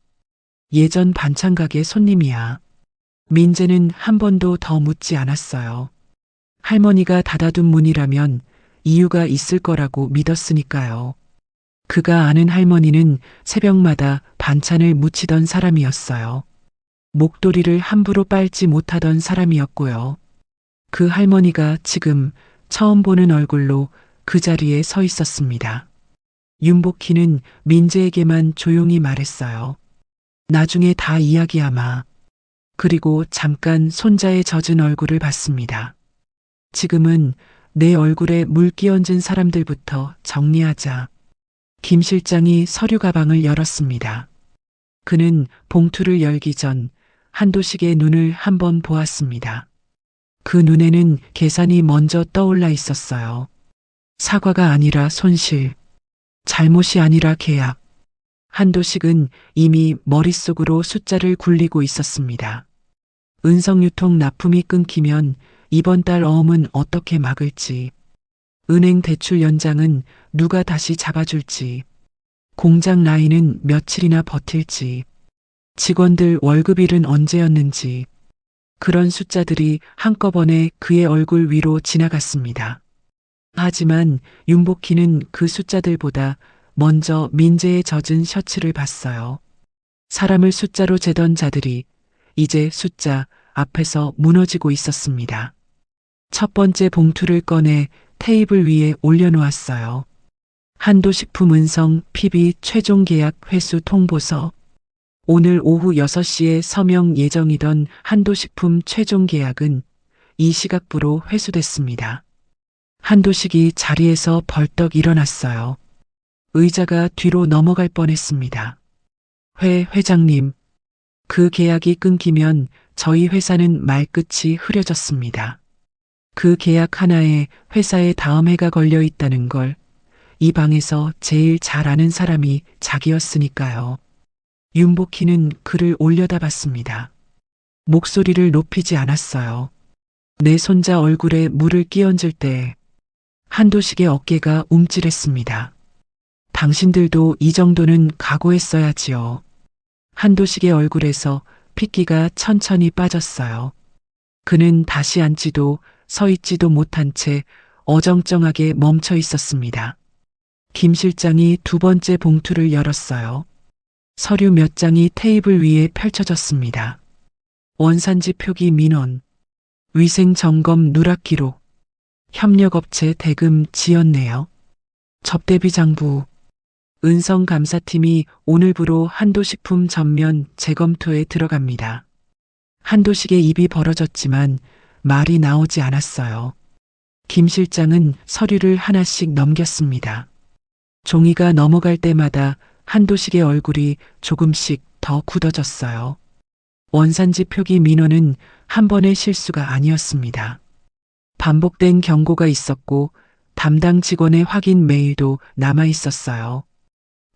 예전 반찬 가게 손님이야. 민재는 한 번도 더 묻지 않았어요. 할머니가 닫아둔 문이라면 이유가 있을 거라고 믿었으니까요. 그가 아는 할머니는 새벽마다 반찬을 묻히던 사람이었어요. 목도리를 함부로 빨지 못하던 사람이었고요. 그 할머니가 지금 처음 보는 얼굴로 그 자리에 서 있었습니다. 윤복희는 민재에게만 조용히 말했어요. 나중에 다 이야기하마. 그리고 잠깐 손자의 젖은 얼굴을 봤습니다. 지금은 내 얼굴에 물 끼얹은 사람들부터 정리하자. 김 실장이 서류 가방을 열었습니다. 그는 봉투를 열기 전 한도식의 눈을 한번 보았습니다. 그 눈에는 계산이 먼저 떠올라 있었어요. 사과가 아니라 손실. 잘못이 아니라 계약. 한도식은 이미 머릿속으로 숫자를 굴리고 있었습니다. 은성유통 납품이 끊기면 이번 달 어음은 어떻게 막을지, 은행 대출 연장은 누가 다시 잡아줄지, 공장 라인은 며칠이나 버틸지, 직원들 월급일은 언제였는지, 그런 숫자들이 한꺼번에 그의 얼굴 위로 지나갔습니다. 하지만 윤복희는 그 숫자들보다 먼저 민재의 젖은 셔츠를 봤어요. 사람을 숫자로 재던 자들이 이제 숫자 앞에서 무너지고 있었습니다. 첫 번째 봉투를 꺼내 테이블 위에 올려놓았어요. 한도식품 은성 PB 최종 계약 회수 통보서. 오늘 오후 6시에 서명 예정이던 한도식품 최종 계약은 이 시각부로 회수됐습니다. 한도식이 자리에서 벌떡 일어났어요. 의자가 뒤로 넘어갈 뻔했습니다. 회장님, 그 계약이 끊기면 저희 회사는 말끝이 흐려졌습니다. 그 계약 하나에 회사의 다음 해가 걸려 있다는 걸 이 방에서 제일 잘 아는 사람이 자기였으니까요. 윤복희는 그를 올려다봤습니다. 목소리를 높이지 않았어요. 내 손자 얼굴에 물을 끼얹을 때 한도식의 어깨가 움찔했습니다. 당신들도 이 정도는 각오했어야지요. 한도식의 얼굴에서 핏기가 천천히 빠졌어요. 그는 다시 앉지도 서 있지도 못한 채 어정쩡하게 멈춰 있었습니다. 김 실장이 두 번째 봉투를 열었어요. 서류 몇 장이 테이블 위에 펼쳐졌습니다. 원산지 표기 민원, 위생점검 누락 기록. 협력업체 대금 지연네요. 접대비 장부. 은성감사팀이 오늘부로 한도식품 전면 재검토에 들어갑니다. 한도식의 입이 벌어졌지만 말이 나오지 않았어요. 김 실장은 서류를 하나씩 넘겼습니다. 종이가 넘어갈 때마다 한도식의 얼굴이 조금씩 더 굳어졌어요. 원산지 표기 민원은 한 번의 실수가 아니었습니다. 반복된 경고가 있었고 담당 직원의 확인 메일도 남아 있었어요.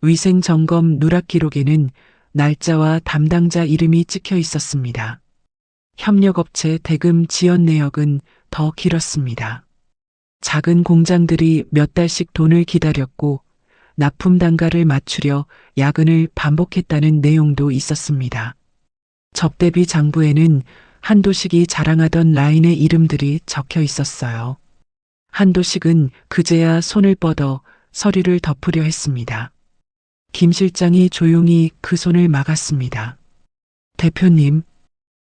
위생 점검 누락 기록에는 날짜와 담당자 이름이 찍혀 있었습니다. 협력업체 대금 지연 내역은 더 길었습니다. 작은 공장들이 몇 달씩 돈을 기다렸고 납품 단가를 맞추려 야근을 반복했다는 내용도 있었습니다. 접대비 장부에는 한도식이 자랑하던 라인의 이름들이 적혀 있었어요. 한도식은 그제야 손을 뻗어 서류를 덮으려 했습니다. 김 실장이 조용히 그 손을 막았습니다. 대표님,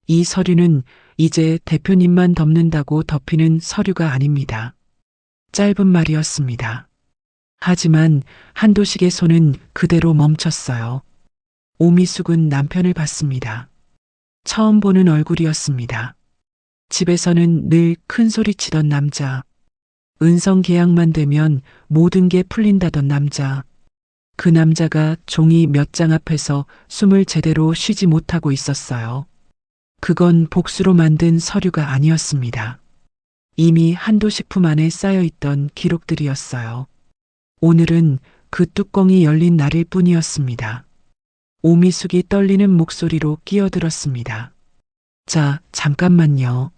이 서류는 이제 대표님만 덮는다고 덮이는 서류가 아닙니다. 짧은 말이었습니다. 하지만 한도식의 손은 그대로 멈췄어요. 오미숙은 남편을 봤습니다. 처음 보는 얼굴이었습니다. 집에서는 늘 큰 소리 치던 남자. 은성 계약만 되면 모든 게 풀린다던 남자. 그 남자가 종이 몇 장 앞에서 숨을 제대로 쉬지 못하고 있었어요. 그건 복수로 만든 서류가 아니었습니다. 이미 한도식품 안에 쌓여있던 기록들이었어요. 오늘은 그 뚜껑이 열린 날일 뿐이었습니다. 오미숙이 떨리는 목소리로 끼어들었습니다. 자, 잠깐만요.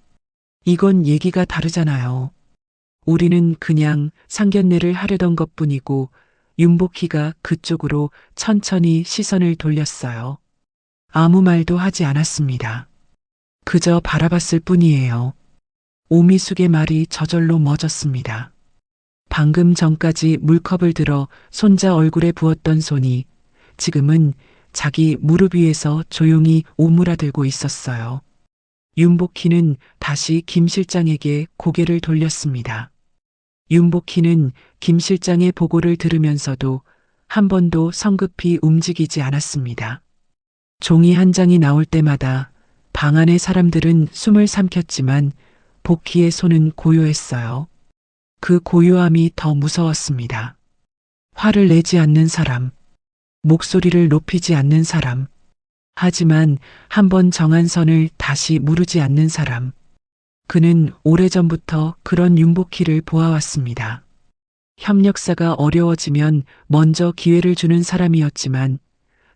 이건 얘기가 다르잖아요. 우리는 그냥 상견례를 하려던 것뿐이고 윤복희가 그쪽으로 천천히 시선을 돌렸어요. 아무 말도 하지 않았습니다. 그저 바라봤을 뿐이에요. 오미숙의 말이 저절로 멎었습니다. 방금 전까지 물컵을 들어 손자 얼굴에 부었던 손이 지금은 자기 무릎 위에서 조용히 오므라들고 있었어요. 윤복희는 다시 김 실장에게 고개를 돌렸습니다. 윤복희는 김 실장의 보고를 들으면서도 한 번도 성급히 움직이지 않았습니다. 종이 한 장이 나올 때마다 방 안의 사람들은 숨을 삼켰지만 복희의 손은 고요했어요. 그 고요함이 더 무서웠습니다. 화를 내지 않는 사람, 목소리를 높이지 않는 사람, 하지만 한번 정한 선을 다시 무르지 않는 사람. 그는 오래전부터 그런 윤복희를 보아왔습니다. 협력사가 어려워지면 먼저 기회를 주는 사람이었지만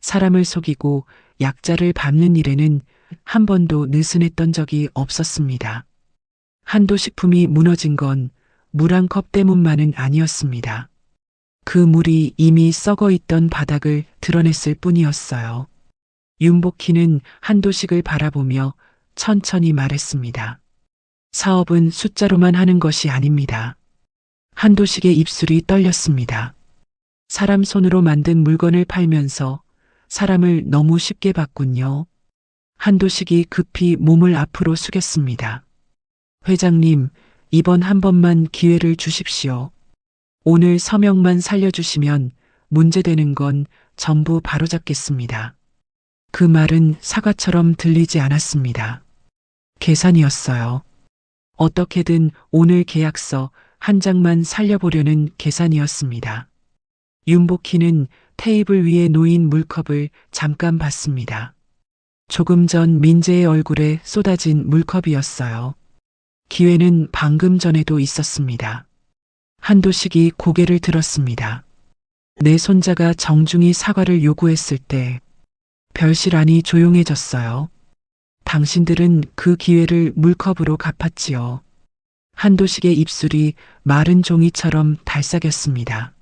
사람을 속이고 약자를 밟는 일에는 한 번도 느슨했던 적이 없었습니다. 한도식품이 무너진 건 물 한 컵 때문만은 아니었습니다. 그 물이 이미 썩어 있던 바닥을 드러냈을 뿐이었어요. 윤복희는 한도식을 바라보며 천천히 말했습니다. 사업은 숫자로만 하는 것이 아닙니다. 한도식의 입술이 떨렸습니다. 사람 손으로 만든 물건을 팔면서 사람을 너무 쉽게 봤군요. 한도식이 급히 몸을 앞으로 숙였습니다. 회장님, 이번 한 번만 기회를 주십시오. 오늘 서명만 살려주시면 문제되는 건 전부 바로잡겠습니다. 그 말은 사과처럼 들리지 않았습니다. 계산이었어요. 어떻게든 오늘 계약서 한 장만 살려보려는 계산이었습니다. 윤복희는 테이블 위에 놓인 물컵을 잠깐 봤습니다. 조금 전 민재의 얼굴에 쏟아진 물컵이었어요. 기회는 방금 전에도 있었습니다. 한도식이 고개를 들었습니다. 내 손자가 정중히 사과를 요구했을 때 별실 안이 조용해졌어요. 당신들은 그 기회를 물컵으로 갚았지요. 한도식의 입술이 마른 종이처럼 달싹였습니다.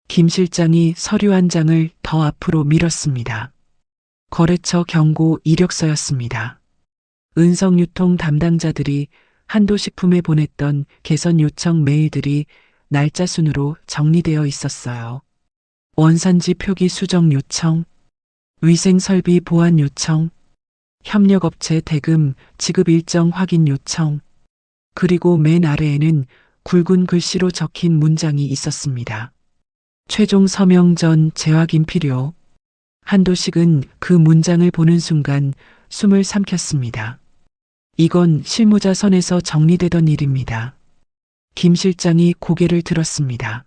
김 실장이 서류 한 장을 더 앞으로 밀었습니다. 거래처 경고 이력서였습니다. 은성유통 담당자들이 한도식품에 보냈던 개선 요청 메일들이 날짜 순으로 정리되어 있었어요. 원산지 표기 수정 요청, 위생설비 보완 요청, 협력업체 대금 지급 일정 확인 요청. 그리고 맨 아래에는 굵은 글씨로 적힌 문장이 있었습니다. 최종 서명 전 재확인 필요. 한도식은 그 문장을 보는 순간 숨을 삼켰습니다. 이건 실무자 선에서 정리되던 일입니다. 김 실장이 고개를 들었습니다.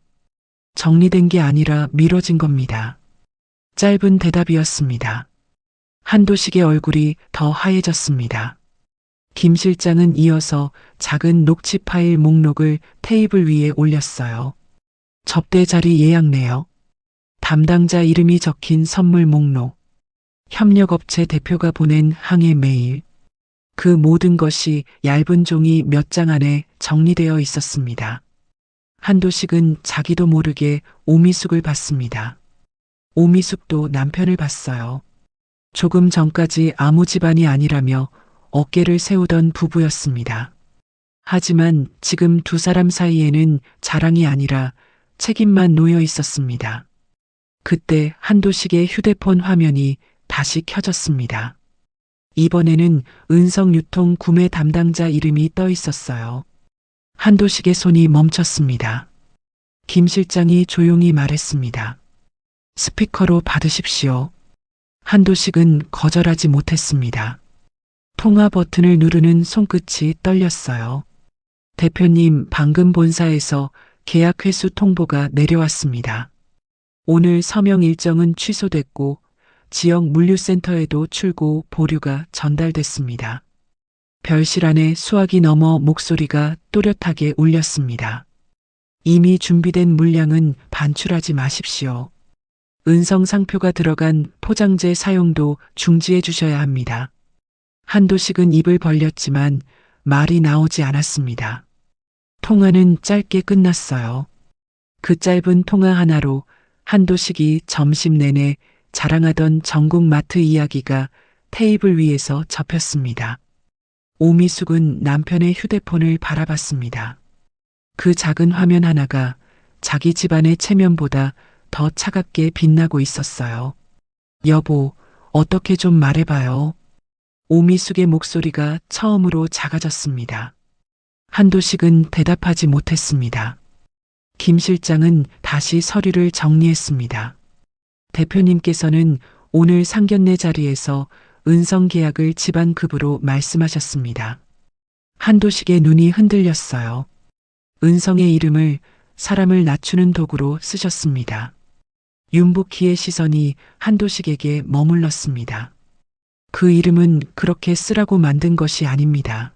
정리된 게 아니라 미뤄진 겁니다. 짧은 대답이었습니다. 한도식의 얼굴이 더 하얘졌습니다. 김 실장은 이어서 작은 녹취 파일 목록을 테이블 위에 올렸어요. 접대 자리 예약내역, 담당자 이름이 적힌 선물 목록, 협력업체 대표가 보낸 항해 메일. 그 모든 것이 얇은 종이 몇 장 안에 정리되어 있었습니다. 한도식은 자기도 모르게 오미숙을 봤습니다. 오미숙도 남편을 봤어요. 조금 전까지 아무 집안이 아니라며 어깨를 세우던 부부였습니다. 하지만 지금 두 사람 사이에는 자랑이 아니라 책임만 놓여 있었습니다. 그때 한도식의 휴대폰 화면이 다시 켜졌습니다. 이번에는 은성유통 구매 담당자 이름이 떠 있었어요. 한도식의 손이 멈췄습니다. 김 실장이 조용히 말했습니다. 스피커로 받으십시오. 한도식은 거절하지 못했습니다. 통화 버튼을 누르는 손끝이 떨렸어요. 대표님, 방금 본사에서 계약 회수 통보가 내려왔습니다. 오늘 서명 일정은 취소됐고 지역 물류센터에도 출고 보류가 전달됐습니다. 별실 안에 수화기 너머 목소리가 또렷하게 울렸습니다. 이미 준비된 물량은 반출하지 마십시오. 은성 상표가 들어간 포장재 사용도 중지해 주셔야 합니다. 한도식은 입을 벌렸지만 말이 나오지 않았습니다. 통화는 짧게 끝났어요. 그 짧은 통화 하나로 한도식이 점심 내내 자랑하던 전국 마트 이야기가 테이블 위에서 접혔습니다. 오미숙은 남편의 휴대폰을 바라봤습니다. 그 작은 화면 하나가 자기 집안의 체면보다 더 차갑게 빛나고 있었어요. 여보, 어떻게 좀 말해봐요. 오미숙의 목소리가 처음으로 작아졌습니다. 한도식은 대답하지 못했습니다. 김 실장은 다시 서류를 정리했습니다. 대표님께서는 오늘 상견례 자리에서 은성 계약을 집안급으로 말씀하셨습니다. 한도식의 눈이 흔들렸어요. 은성의 이름을 사람을 낮추는 도구로 쓰셨습니다. 윤복희의 시선이 한도식에게 머물렀습니다. 그 이름은 그렇게 쓰라고 만든 것이 아닙니다.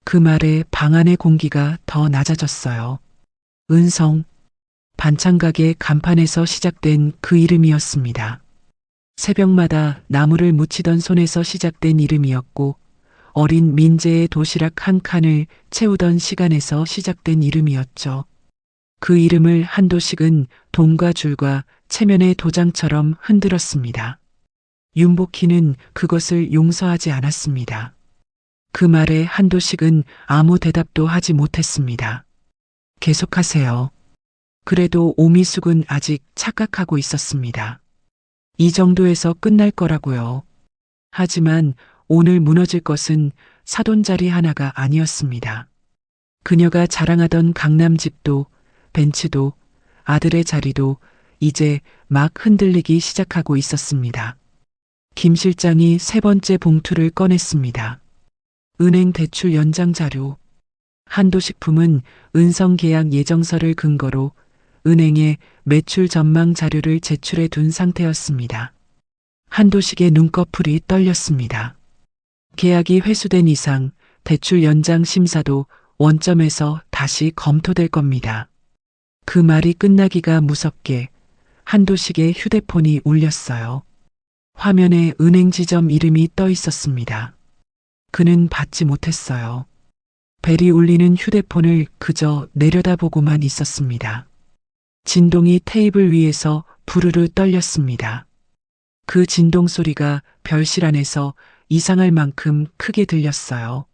그 말에 방 안의 공기가 더 낮아졌어요. 은성, 반찬가게 간판에서 시작된 그 이름이었습니다. 새벽마다 나무를 묻히던 손에서 시작된 이름이었고 어린 민재의 도시락 한 칸을 채우던 시간에서 시작된 이름이었죠. 그 이름을 한도식은 돈과 줄과 체면의 도장처럼 흔들었습니다. 윤복희는 그것을 용서하지 않았습니다. 그 말에 한도식은 아무 대답도 하지 못했습니다. 계속하세요. 그래도 오미숙은 아직 착각하고 있었습니다. 이 정도에서 끝날 거라고요. 하지만 오늘 무너질 것은 사돈자리 하나가 아니었습니다. 그녀가 자랑하던 강남집도 벤츠도 아들의 자리도 이제 막 흔들리기 시작하고 있었습니다. 김 실장이 세 번째 봉투를 꺼냈습니다. 은행 대출 연장 자료. 한도식품은 은성 계약 예정서를 근거로 은행에 매출 전망 자료를 제출해 둔 상태였습니다. 한도식의 눈꺼풀이 떨렸습니다. 계약이 회수된 이상 대출 연장 심사도 원점에서 다시 검토될 겁니다. 그 말이 끝나기가 무섭게 한도식의 휴대폰이 울렸어요. 화면에 은행 지점 이름이 떠 있었습니다. 그는 받지 못했어요. 벨이 울리는 휴대폰을 그저 내려다보고만 있었습니다. 진동이 테이블 위에서 부르르 떨렸습니다. 그 진동 소리가 별실 안에서 이상할 만큼 크게 들렸어요.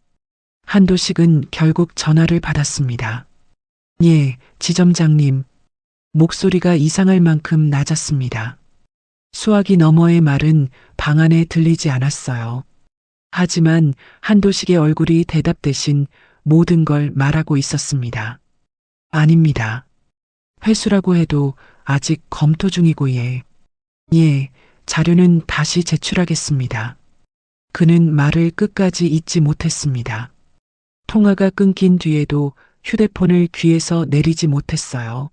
한도식은 결국 전화를 받았습니다. 예, 지점장님. 목소리가 이상할 만큼 낮았습니다. 수화기 너머의 말은 방 안에 들리지 않았어요. 하지만 한도식의 얼굴이 대답 대신 모든 걸 말하고 있었습니다. 아닙니다. 회수라고 해도 아직 검토 중이고 예, 자료는 다시 제출하겠습니다. 그는 말을 끝까지 잊지 못했습니다. 통화가 끊긴 뒤에도 휴대폰을 귀에서 내리지 못했어요.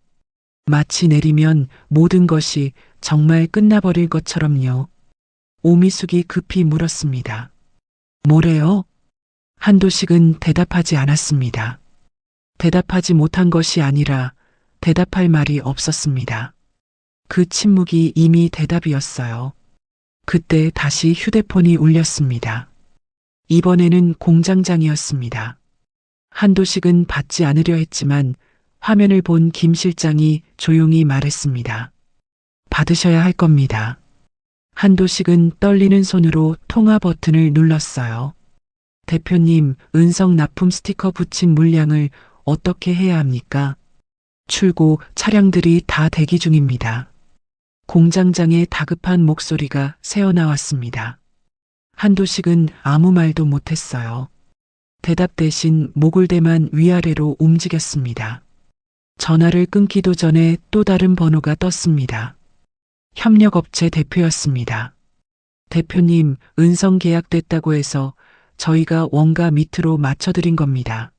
마치 내리면 모든 것이 정말 끝나버릴 것처럼요. 오미숙이 급히 물었습니다. 뭐래요? 한도식은 대답하지 않았습니다. 대답하지 못한 것이 아니라 대답할 말이 없었습니다. 그 침묵이 이미 대답이었어요. 그때 다시 휴대폰이 울렸습니다. 이번에는 공장장이었습니다. 한도식은 받지 않으려 했지만 화면을 본 김 실장이 조용히 말했습니다. 받으셔야 할 겁니다. 한도식은 떨리는 손으로 통화 버튼을 눌렀어요. 대표님, 은성 납품 스티커 붙인 물량을 어떻게 해야 합니까? 출고 차량들이 다 대기 중입니다. 공장장의 다급한 목소리가 새어나왔습니다. 한도식은 아무 말도 못했어요. 대답 대신 목을대만 위아래로 움직였습니다. 전화를 끊기도 전에 또 다른 번호가 떴습니다. 협력업체 대표였습니다. 대표님, 은성 계약됐다고 해서 저희가 원가 밑으로 맞춰드린 겁니다.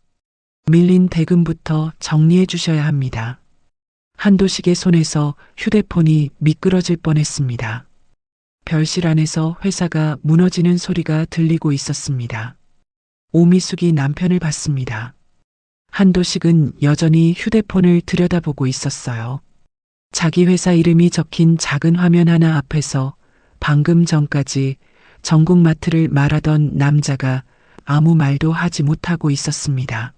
밀린 대금부터 정리해 주셔야 합니다. 한도식의 손에서 휴대폰이 미끄러질 뻔했습니다. 별실 안에서 회사가 무너지는 소리가 들리고 있었습니다. 오미숙이 남편을 봤습니다. 한도식은 여전히 휴대폰을 들여다보고 있었어요. 자기 회사 이름이 적힌 작은 화면 하나 앞에서 방금 전까지 전국마트를 말하던 남자가 아무 말도 하지 못하고 있었습니다.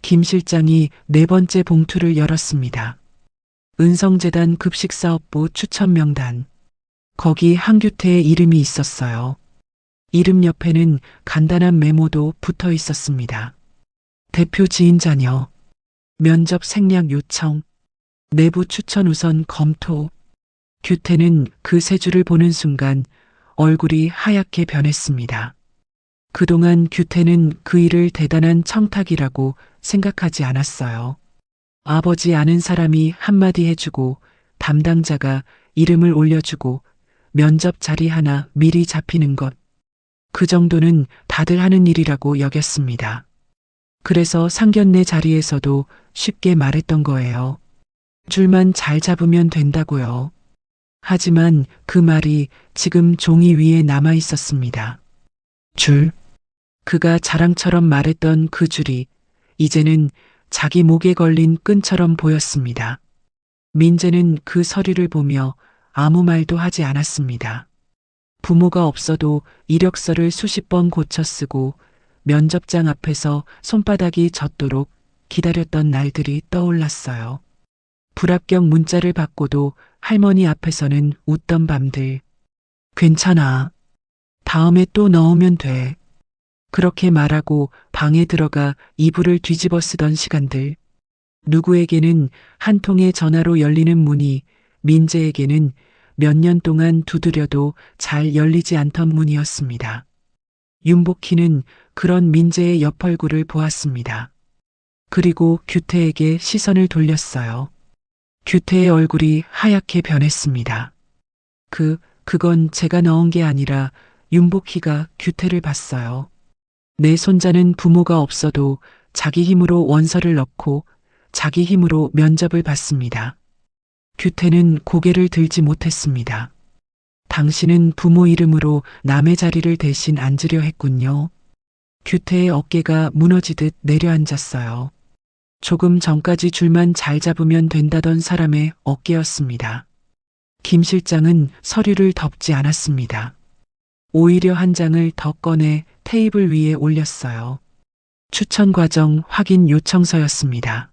김 실장이 네 번째 봉투를 열었습니다. 은성재단 급식사업부 추천 명단. 거기 한규태의 이름이 있었어요. 이름 옆에는 간단한 메모도 붙어 있었습니다. 대표 지인 자녀. 면접 생략 요청. 내부 추천 우선 검토. 규태는 그 세 줄을 보는 순간 얼굴이 하얗게 변했습니다. 그동안 규태는 그 일을 대단한 청탁이라고 생각하지 않았어요. 아버지 아는 사람이 한마디 해주고 담당자가 이름을 올려주고 면접 자리 하나 미리 잡히는 것. 그 정도는 다들 하는 일이라고 여겼습니다. 그래서 상견례 자리에서도 쉽게 말했던 거예요. 줄만 잘 잡으면 된다고요. 하지만 그 말이 지금 종이 위에 남아 있었습니다. 줄. 그가 자랑처럼 말했던 그 줄이 이제는 자기 목에 걸린 끈처럼 보였습니다. 민재는 그 서류를 보며 아무 말도 하지 않았습니다. 부모가 없어도 이력서를 수십 번 고쳐 쓰고 면접장 앞에서 손바닥이 젖도록 기다렸던 날들이 떠올랐어요. 불합격 문자를 받고도 할머니 앞에서는 웃던 밤들. 괜찮아. 다음에 또 넣으면 돼. 그렇게 말하고 방에 들어가 이불을 뒤집어 쓰던 시간들. 누구에게는 한 통의 전화로 열리는 문이 민재에게는 몇 년 동안 두드려도 잘 열리지 않던 문이었습니다. 윤복희는 그런 민재의 옆 얼굴을 보았습니다. 그리고 규태에게 시선을 돌렸어요. 규태의 얼굴이 하얗게 변했습니다. 그건 제가 넣은 게 아니라 윤복희가 규태를 봤어요. 내 손자는 부모가 없어도 자기 힘으로 원서를 넣고 자기 힘으로 면접을 봤습니다. 규태는 고개를 들지 못했습니다. 당신은 부모 이름으로 남의 자리를 대신 앉으려 했군요. 규태의 어깨가 무너지듯 내려앉았어요. 조금 전까지 줄만 잘 잡으면 된다던 사람의 어깨였습니다. 김 실장은 서류를 덮지 않았습니다. 오히려 한 장을 더 꺼내 테이블 위에 올렸어요. 추천 과정 확인 요청서였습니다.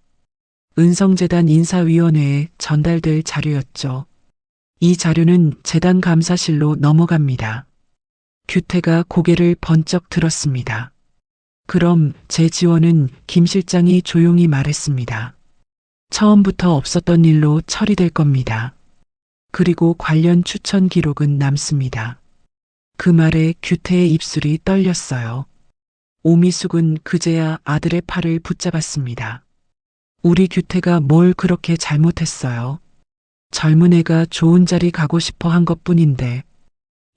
은성재단 인사위원회에 전달될 자료였죠. 이 자료는 재단 감사실로 넘어갑니다. 규태가 고개를 번쩍 들었습니다. 그럼 제 지원은 김 실장이 조용히 말했습니다. 처음부터 없었던 일로 처리될 겁니다. 그리고 관련 추천 기록은 남습니다. 그 말에 규태의 입술이 떨렸어요. 오미숙은 그제야 아들의 팔을 붙잡았습니다. 우리 규태가 뭘 그렇게 잘못했어요? 젊은 애가 좋은 자리 가고 싶어 한 것뿐인데.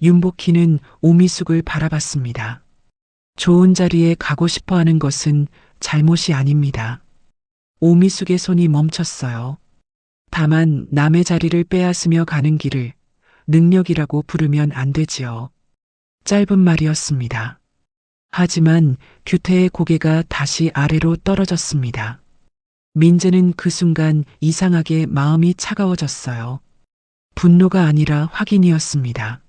윤복희는 오미숙을 바라봤습니다. 좋은 자리에 가고 싶어 하는 것은 잘못이 아닙니다. 오미숙의 손이 멈췄어요. 다만 남의 자리를 빼앗으며 가는 길을 능력이라고 부르면 안 되지요. 짧은 말이었습니다. 하지만 규태의 고개가 다시 아래로 떨어졌습니다. 민재는 그 순간 이상하게 마음이 차가워졌어요. 분노가 아니라 확인이었습니다.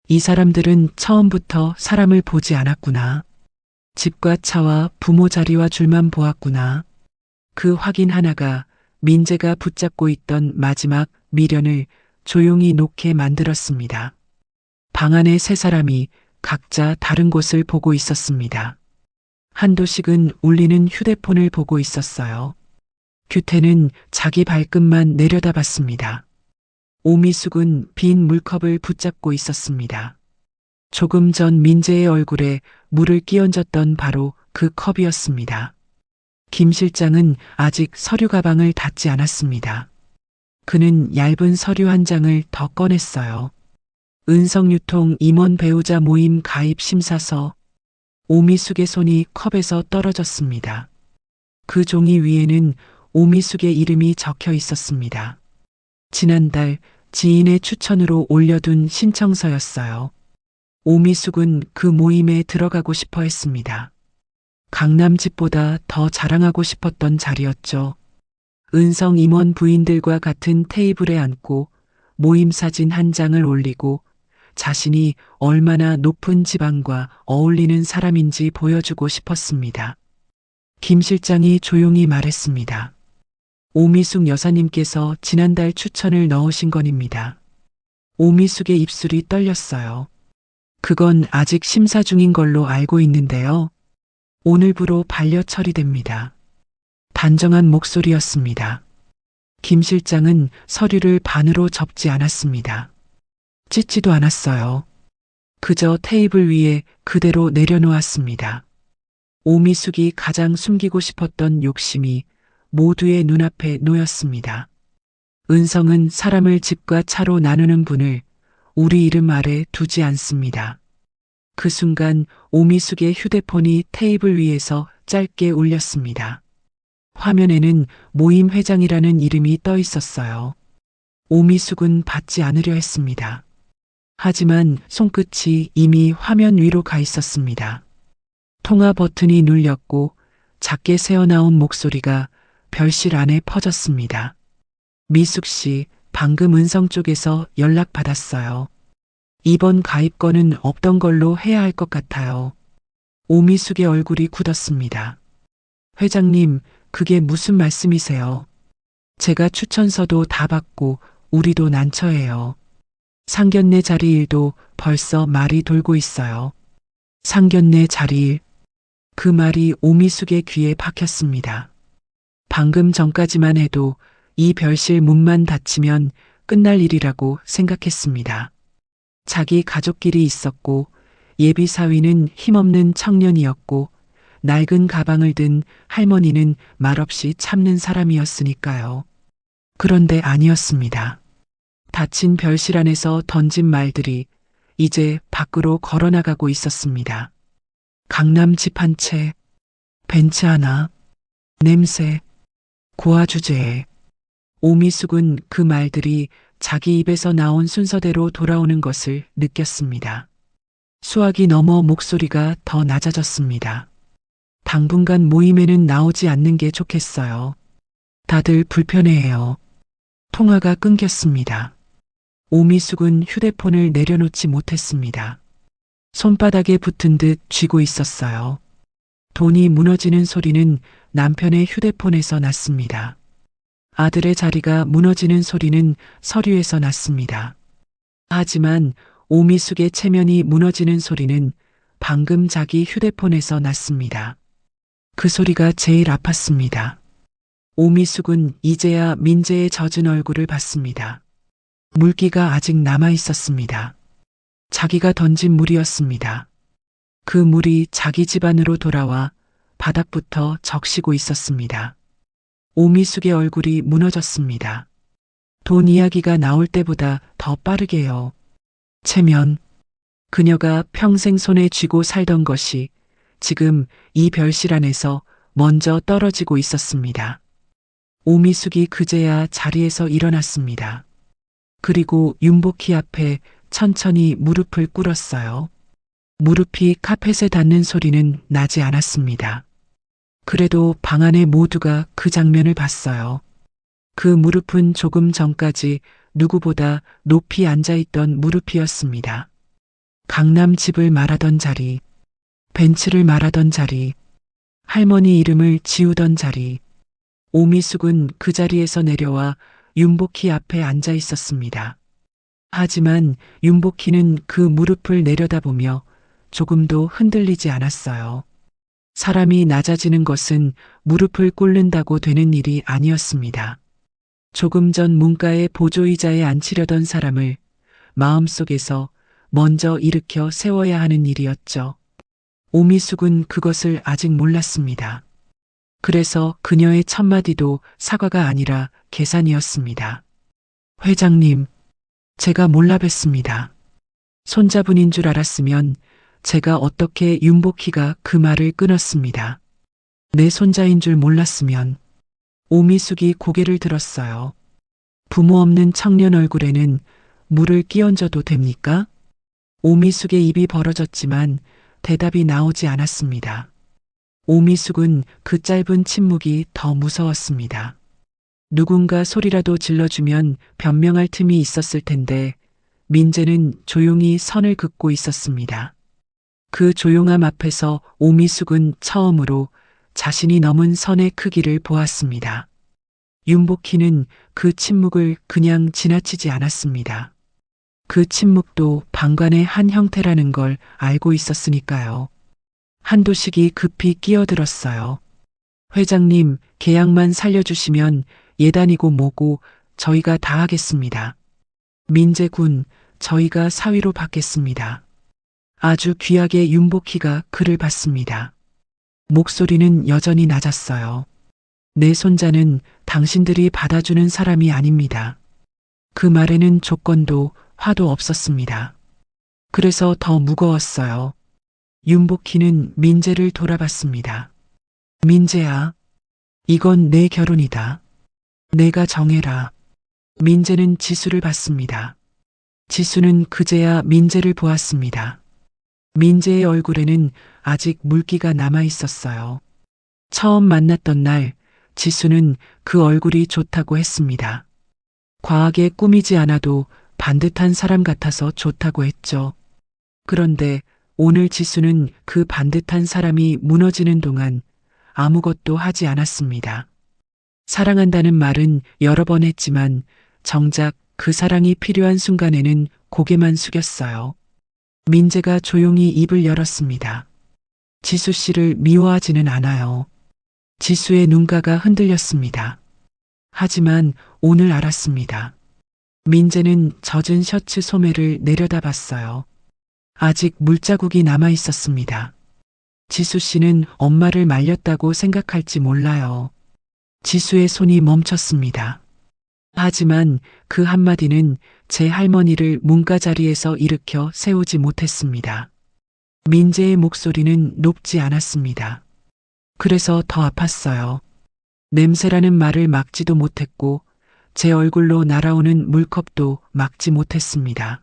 이 사람들은 처음부터 사람을 보지 않았구나. 집과 차와 부모 자리와 줄만 보았구나. 그 확인 하나가 민재가 붙잡고 있던 마지막 미련을 조용히 놓게 만들었습니다. 방 안에 세 사람이 각자 다른 곳을 보고 있었습니다. 한도식은 울리는 휴대폰을 보고 있었어요. 규태는 자기 발끝만 내려다봤습니다. 오미숙은 빈 물컵을 붙잡고 있었습니다. 조금 전 민재의 얼굴에 물을 끼얹었던 바로 그 컵이었습니다. 김 실장은 아직 서류 가방을 닫지 않았습니다. 그는 얇은 서류 한 장을 더 꺼냈어요. 은성유통 임원 배우자 모임 가입 심사서. 오미숙의 손이 컵에서 떨어졌습니다. 그 종이 위에는 오미숙의 이름이 적혀 있었습니다. 지난달 지인의 추천으로 올려둔 신청서였어요. 오미숙은 그 모임에 들어가고 싶어 했습니다. 강남 집보다 더 자랑하고 싶었던 자리였죠. 은성 임원 부인들과 같은 테이블에 앉고 모임 사진 한 장을 올리고 자신이 얼마나 높은 지방과 어울리는 사람인지 보여주고 싶었습니다. 김 실장이 조용히 말했습니다. 오미숙 여사님께서 지난달 추천을 넣으신 건입니다. 오미숙의 입술이 떨렸어요. 그건 아직 심사 중인 걸로 알고 있는데요. 오늘부로 반려 처리됩니다. 단정한 목소리였습니다. 김 실장은 서류를 반으로 접지 않았습니다. 찢지도 않았어요. 그저 테이블 위에 그대로 내려놓았습니다. 오미숙이 가장 숨기고 싶었던 욕심이 모두의 눈앞에 놓였습니다. 은성은 사람을 집과 차로 나누는 분을 우리 이름 아래 두지 않습니다. 그 순간 오미숙의 휴대폰이 테이블 위에서 짧게 울렸습니다. 화면에는 모임 회장이라는 이름이 떠 있었어요. 오미숙은 받지 않으려 했습니다. 하지만 손끝이 이미 화면 위로 가 있었습니다. 통화 버튼이 눌렸고 작게 새어나온 목소리가 별실 안에 퍼졌습니다. 미숙 씨, 방금 은성 쪽에서 연락 받았어요. 이번 가입건은 없던 걸로 해야 할 것 같아요. 오미숙의 얼굴이 굳었습니다. 회장님, 그게 무슨 말씀이세요? 제가 추천서도 다 받고 우리도 난처해요. 상견례 자리일도 벌써 말이 돌고 있어요. 상견례 자리일. 그 말이 오미숙의 귀에 박혔습니다. 방금 전까지만 해도 이 별실 문만 닫히면 끝날 일이라고 생각했습니다. 자기 가족끼리 있었고 예비 사위는 힘없는 청년이었고 낡은 가방을 든 할머니는 말없이 참는 사람이었으니까요. 그런데 아니었습니다. 닫힌 별실 안에서 던진 말들이 이제 밖으로 걸어나가고 있었습니다. 강남 집 한 채, 벤츠 하나, 냄새, 고아 주제에. 오미숙은 그 말들이 자기 입에서 나온 순서대로 돌아오는 것을 느꼈습니다. 수학이 넘어 목소리가 더 낮아졌습니다. 당분간 모임에는 나오지 않는 게 좋겠어요. 다들 불편해해요. 통화가 끊겼습니다. 오미숙은 휴대폰을 내려놓지 못했습니다. 손바닥에 붙은 듯 쥐고 있었어요. 돈이 무너지는 소리는 남편의 휴대폰에서 났습니다. 아들의 자리가 무너지는 소리는 서류에서 났습니다. 하지만 오미숙의 체면이 무너지는 소리는 방금 자기 휴대폰에서 났습니다. 그 소리가 제일 아팠습니다. 오미숙은 이제야 민재의 젖은 얼굴을 봤습니다. 물기가 아직 남아 있었습니다. 자기가 던진 물이었습니다. 그 물이 자기 집안으로 돌아와 바닥부터 적시고 있었습니다. 오미숙의 얼굴이 무너졌습니다. 돈 이야기가 나올 때보다 더 빠르게요. 체면. 그녀가 평생 손에 쥐고 살던 것이 지금 이 별실 안에서 먼저 떨어지고 있었습니다. 오미숙이 그제야 자리에서 일어났습니다. 그리고 윤복희 앞에 천천히 무릎을 꿇었어요. 무릎이 카펫에 닿는 소리는 나지 않았습니다. 그래도 방 안의 모두가 그 장면을 봤어요. 그 무릎은 조금 전까지 누구보다 높이 앉아있던 무릎이었습니다. 강남 집을 말하던 자리, 벤츠를 말하던 자리, 할머니 이름을 지우던 자리. 오미숙은 그 자리에서 내려와 윤복희 앞에 앉아 있었습니다. 하지만 윤복희는 그 무릎을 내려다보며 조금도 흔들리지 않았어요. 사람이 낮아지는 것은 무릎을 꿇는다고 되는 일이 아니었습니다. 조금 전 문가의 보조의자에 앉히려던 사람을 마음속에서 먼저 일으켜 세워야 하는 일이었죠. 오미숙은 그것을 아직 몰랐습니다. 그래서 그녀의 첫마디도 사과가 아니라 계산이었습니다. 회장님, 제가 몰라 뵀습니다. 손자분인 줄 알았으면 제가 어떻게 윤복희가 그 말을 끊었습니다. 내 손자인 줄 몰랐으면. 오미숙이 고개를 들었어요. 부모 없는 청년 얼굴에는 물을 끼얹어도 됩니까? 오미숙의 입이 벌어졌지만 대답이 나오지 않았습니다. 오미숙은 그 짧은 침묵이 더 무서웠습니다. 누군가 소리라도 질러주면 변명할 틈이 있었을 텐데 민재는 조용히 선을 긋고 있었습니다. 그 조용함 앞에서 오미숙은 처음으로 자신이 넘은 선의 크기를 보았습니다. 윤복희는 그 침묵을 그냥 지나치지 않았습니다. 그 침묵도 방관의 한 형태라는 걸 알고 있었으니까요. 한도식이 급히 끼어들었어요. 회장님, 계약만 살려주시면 예단이고 뭐고 저희가 다 하겠습니다. 민재군, 저희가 사위로 받겠습니다. 아주 귀하게 윤복희가 그를 받습니다. 목소리는 여전히 낮았어요. 내 손자는 당신들이 받아주는 사람이 아닙니다. 그 말에는 조건도 화도 없었습니다. 그래서 더 무거웠어요. 윤복희는 민재를 돌아봤습니다. 민재야, 이건 내 결혼이다. 내가 정해라. 민재는 지수를 봤습니다. 지수는 그제야 민재를 보았습니다. 민재의 얼굴에는 아직 물기가 남아 있었어요. 처음 만났던 날, 지수는 그 얼굴이 좋다고 했습니다. 과하게 꾸미지 않아도 반듯한 사람 같아서 좋다고 했죠. 그런데 오늘 지수는 그 반듯한 사람이 무너지는 동안 아무것도 하지 않았습니다. 사랑한다는 말은 여러 번 했지만 정작 그 사랑이 필요한 순간에는 고개만 숙였어요. 민재가 조용히 입을 열었습니다. 지수 씨를 미워하지는 않아요. 지수의 눈가가 흔들렸습니다. 하지만 오늘 알았습니다. 민재는 젖은 셔츠 소매를 내려다봤어요. 아직 물자국이 남아 있었습니다. 지수 씨는 엄마를 말렸다고 생각할지 몰라요. 지수의 손이 멈췄습니다. 하지만 그 한마디는 제 할머니를 문가 자리에서 일으켜 세우지 못했습니다. 민재의 목소리는 높지 않았습니다. 그래서 더 아팠어요. 냄새라는 말을 막지도 못했고 제 얼굴로 날아오는 물컵도 막지 못했습니다.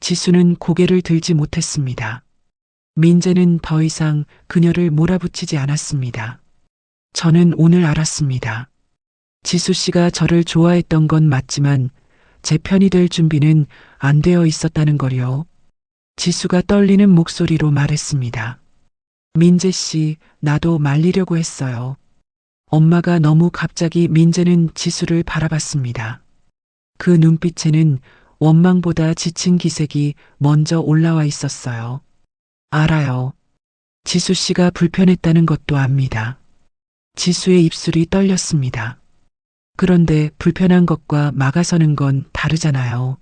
지수는 고개를 들지 못했습니다. 민재는 더 이상 그녀를 몰아붙이지 않았습니다. 저는 오늘 알았습니다. 지수 씨가 저를 좋아했던 건 맞지만 제 편이 될 준비는 안 되어 있었다는 거요. 지수가 떨리는 목소리로 말했습니다. 민재 씨, 나도 말리려고 했어요. 엄마가 너무 갑자기. 민재는 지수를 바라봤습니다. 그 눈빛에는 원망보다 지친 기색이 먼저 올라와 있었어요. 알아요. 지수 씨가 불편했다는 것도 압니다. 지수의 입술이 떨렸습니다. 그런데 불편한 것과 막아서는 건 다르잖아요.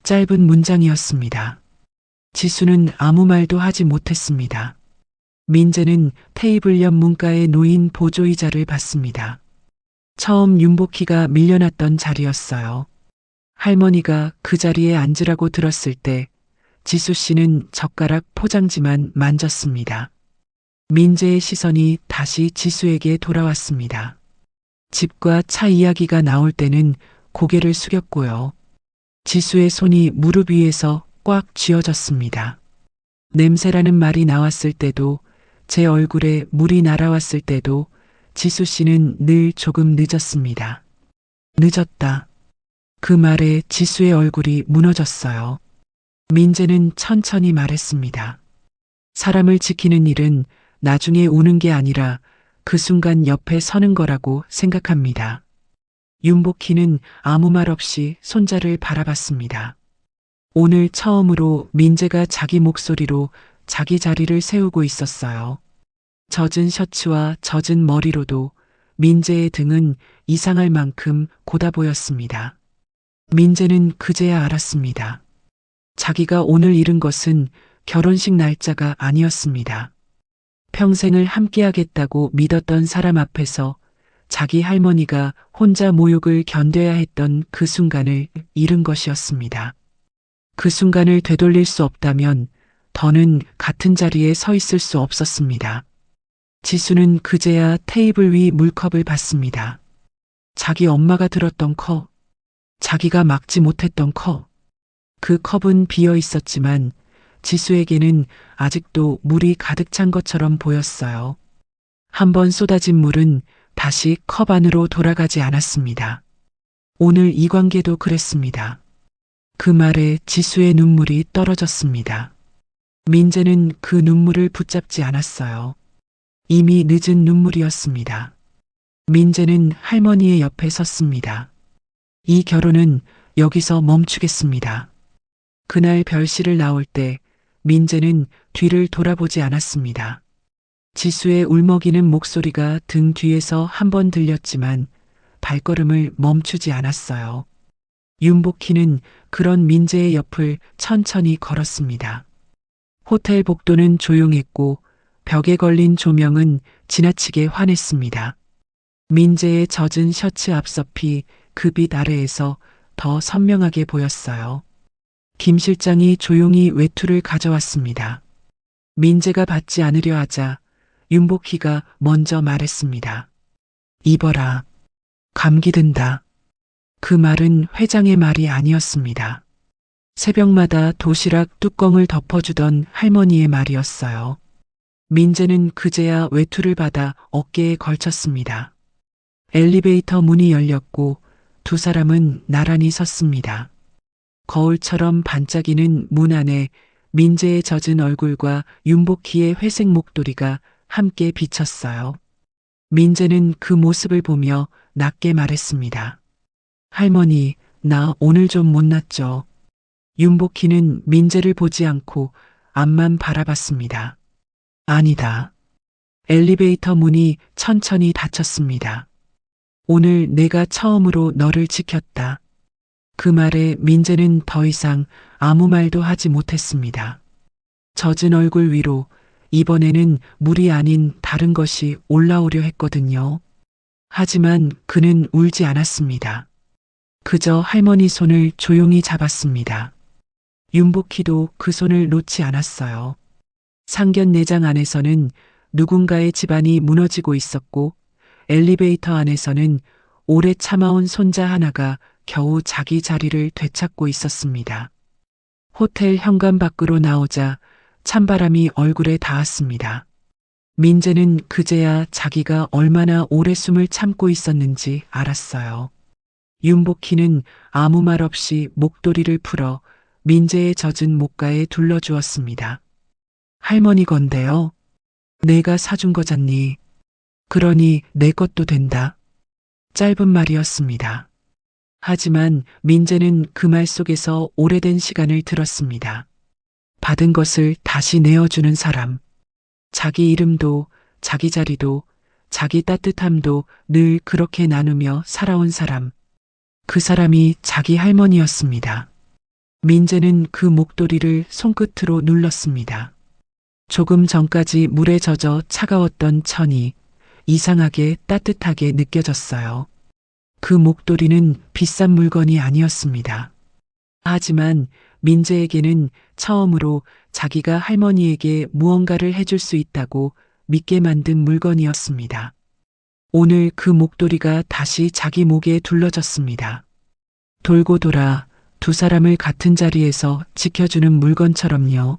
짧은 문장이었습니다. 지수는 아무 말도 하지 못했습니다. 민재는 테이블 옆 문가에 놓인 보조의자를 봤습니다. 처음 윤복희가 밀려났던 자리였어요. 할머니가 그 자리에 앉으라고 들었을 때 지수 씨는 젓가락 포장지만 만졌습니다. 민재의 시선이 다시 지수에게 돌아왔습니다. 집과 차 이야기가 나올 때는 고개를 숙였고요. 지수의 손이 무릎 위에서 꽉 쥐어졌습니다. 냄새라는 말이 나왔을 때도, 제 얼굴에 물이 날아왔을 때도 지수 씨는 늘 조금 늦었습니다. 늦었다. 그 말에 지수의 얼굴이 무너졌어요. 민재는 천천히 말했습니다. 사람을 지키는 일은 나중에 오는 게 아니라 그 순간 옆에 서는 거라고 생각합니다. 윤복희는 아무 말 없이 손자를 바라봤습니다. 오늘 처음으로 민재가 자기 목소리로 자기 자리를 세우고 있었어요. 젖은 셔츠와 젖은 머리로도 민재의 등은 이상할 만큼 고다 보였습니다. 민재는 그제야 알았습니다. 자기가 오늘 잃은 것은 결혼식 날짜가 아니었습니다. 평생을 함께하겠다고 믿었던 사람 앞에서 자기 할머니가 혼자 모욕을 견뎌야 했던 그 순간을 잃은 것이었습니다. 그 순간을 되돌릴 수 없다면 더는 같은 자리에 서 있을 수 없었습니다. 지수는 그제야 테이블 위 물컵을 봤습니다. 자기 엄마가 들었던 컵, 자기가 막지 못했던 컵. 그 컵은 비어 있었지만 지수에게는 아직도 물이 가득 찬 것처럼 보였어요. 한번 쏟아진 물은 다시 컵 안으로 돌아가지 않았습니다. 오늘 이 관계도 그랬습니다. 그 말에 지수의 눈물이 떨어졌습니다. 민재는 그 눈물을 붙잡지 않았어요. 이미 늦은 눈물이었습니다. 민재는 할머니의 옆에 섰습니다. 이 결혼은 여기서 멈추겠습니다. 그날 별실을 나올 때 민재는 뒤를 돌아보지 않았습니다. 지수의 울먹이는 목소리가 등 뒤에서 한 번 들렸지만 발걸음을 멈추지 않았어요. 윤복희는 그런 민재의 옆을 천천히 걸었습니다. 호텔 복도는 조용했고 벽에 걸린 조명은 지나치게 환했습니다. 민재의 젖은 셔츠 앞섭이 그 빛 아래에서 더 선명하게 보였어요. 김 실장이 조용히 외투를 가져왔습니다. 민재가 받지 않으려 하자 윤복희가 먼저 말했습니다. 입어라. 감기 든다. 그 말은 회장의 말이 아니었습니다. 새벽마다 도시락 뚜껑을 덮어주던 할머니의 말이었어요. 민재는 그제야 외투를 받아 어깨에 걸쳤습니다. 엘리베이터 문이 열렸고 두 사람은 나란히 섰습니다. 거울처럼 반짝이는 문 안에 민재의 젖은 얼굴과 윤복희의 회색 목도리가 함께 비쳤어요. 민재는 그 모습을 보며 낮게 말했습니다. 할머니, 나 오늘 좀 못났죠. 윤복희는 민재를 보지 않고 앞만 바라봤습니다. 아니다. 엘리베이터 문이 천천히 닫혔습니다. 오늘 내가 처음으로 너를 지켰다. 그 말에 민재는 더 이상 아무 말도 하지 못했습니다. 젖은 얼굴 위로 이번에는 물이 아닌 다른 것이 올라오려 했거든요. 하지만 그는 울지 않았습니다. 그저 할머니 손을 조용히 잡았습니다. 윤복희도 그 손을 놓지 않았어요. 상견례장 안에서는 누군가의 집안이 무너지고 있었고 엘리베이터 안에서는 오래 참아온 손자 하나가 겨우 자기 자리를 되찾고 있었습니다. 호텔 현관 밖으로 나오자 찬바람이 얼굴에 닿았습니다. 민재는 그제야 자기가 얼마나 오래 숨을 참고 있었는지 알았어요. 윤복희는 아무 말 없이 목도리를 풀어 민재의 젖은 목가에 둘러주었습니다. 할머니 건데요. 내가 사준 거잖니. 그러니 내 것도 된다. 짧은 말이었습니다. 하지만 민재는 그 말 속에서 오래된 시간을 들었습니다. 받은 것을 다시 내어주는 사람. 자기 이름도 자기 자리도 자기 따뜻함도 늘 그렇게 나누며 살아온 사람. 그 사람이 자기 할머니였습니다. 민재는 그 목도리를 손끝으로 눌렀습니다. 조금 전까지 물에 젖어 차가웠던 천이 이상하게 따뜻하게 느껴졌어요. 그 목도리는 비싼 물건이 아니었습니다. 하지만 민재에게는 처음으로 자기가 할머니에게 무언가를 해줄 수 있다고 믿게 만든 물건이었습니다. 오늘 그 목도리가 다시 자기 목에 둘러졌습니다. 돌고 돌아 두 사람을 같은 자리에서 지켜주는 물건처럼요.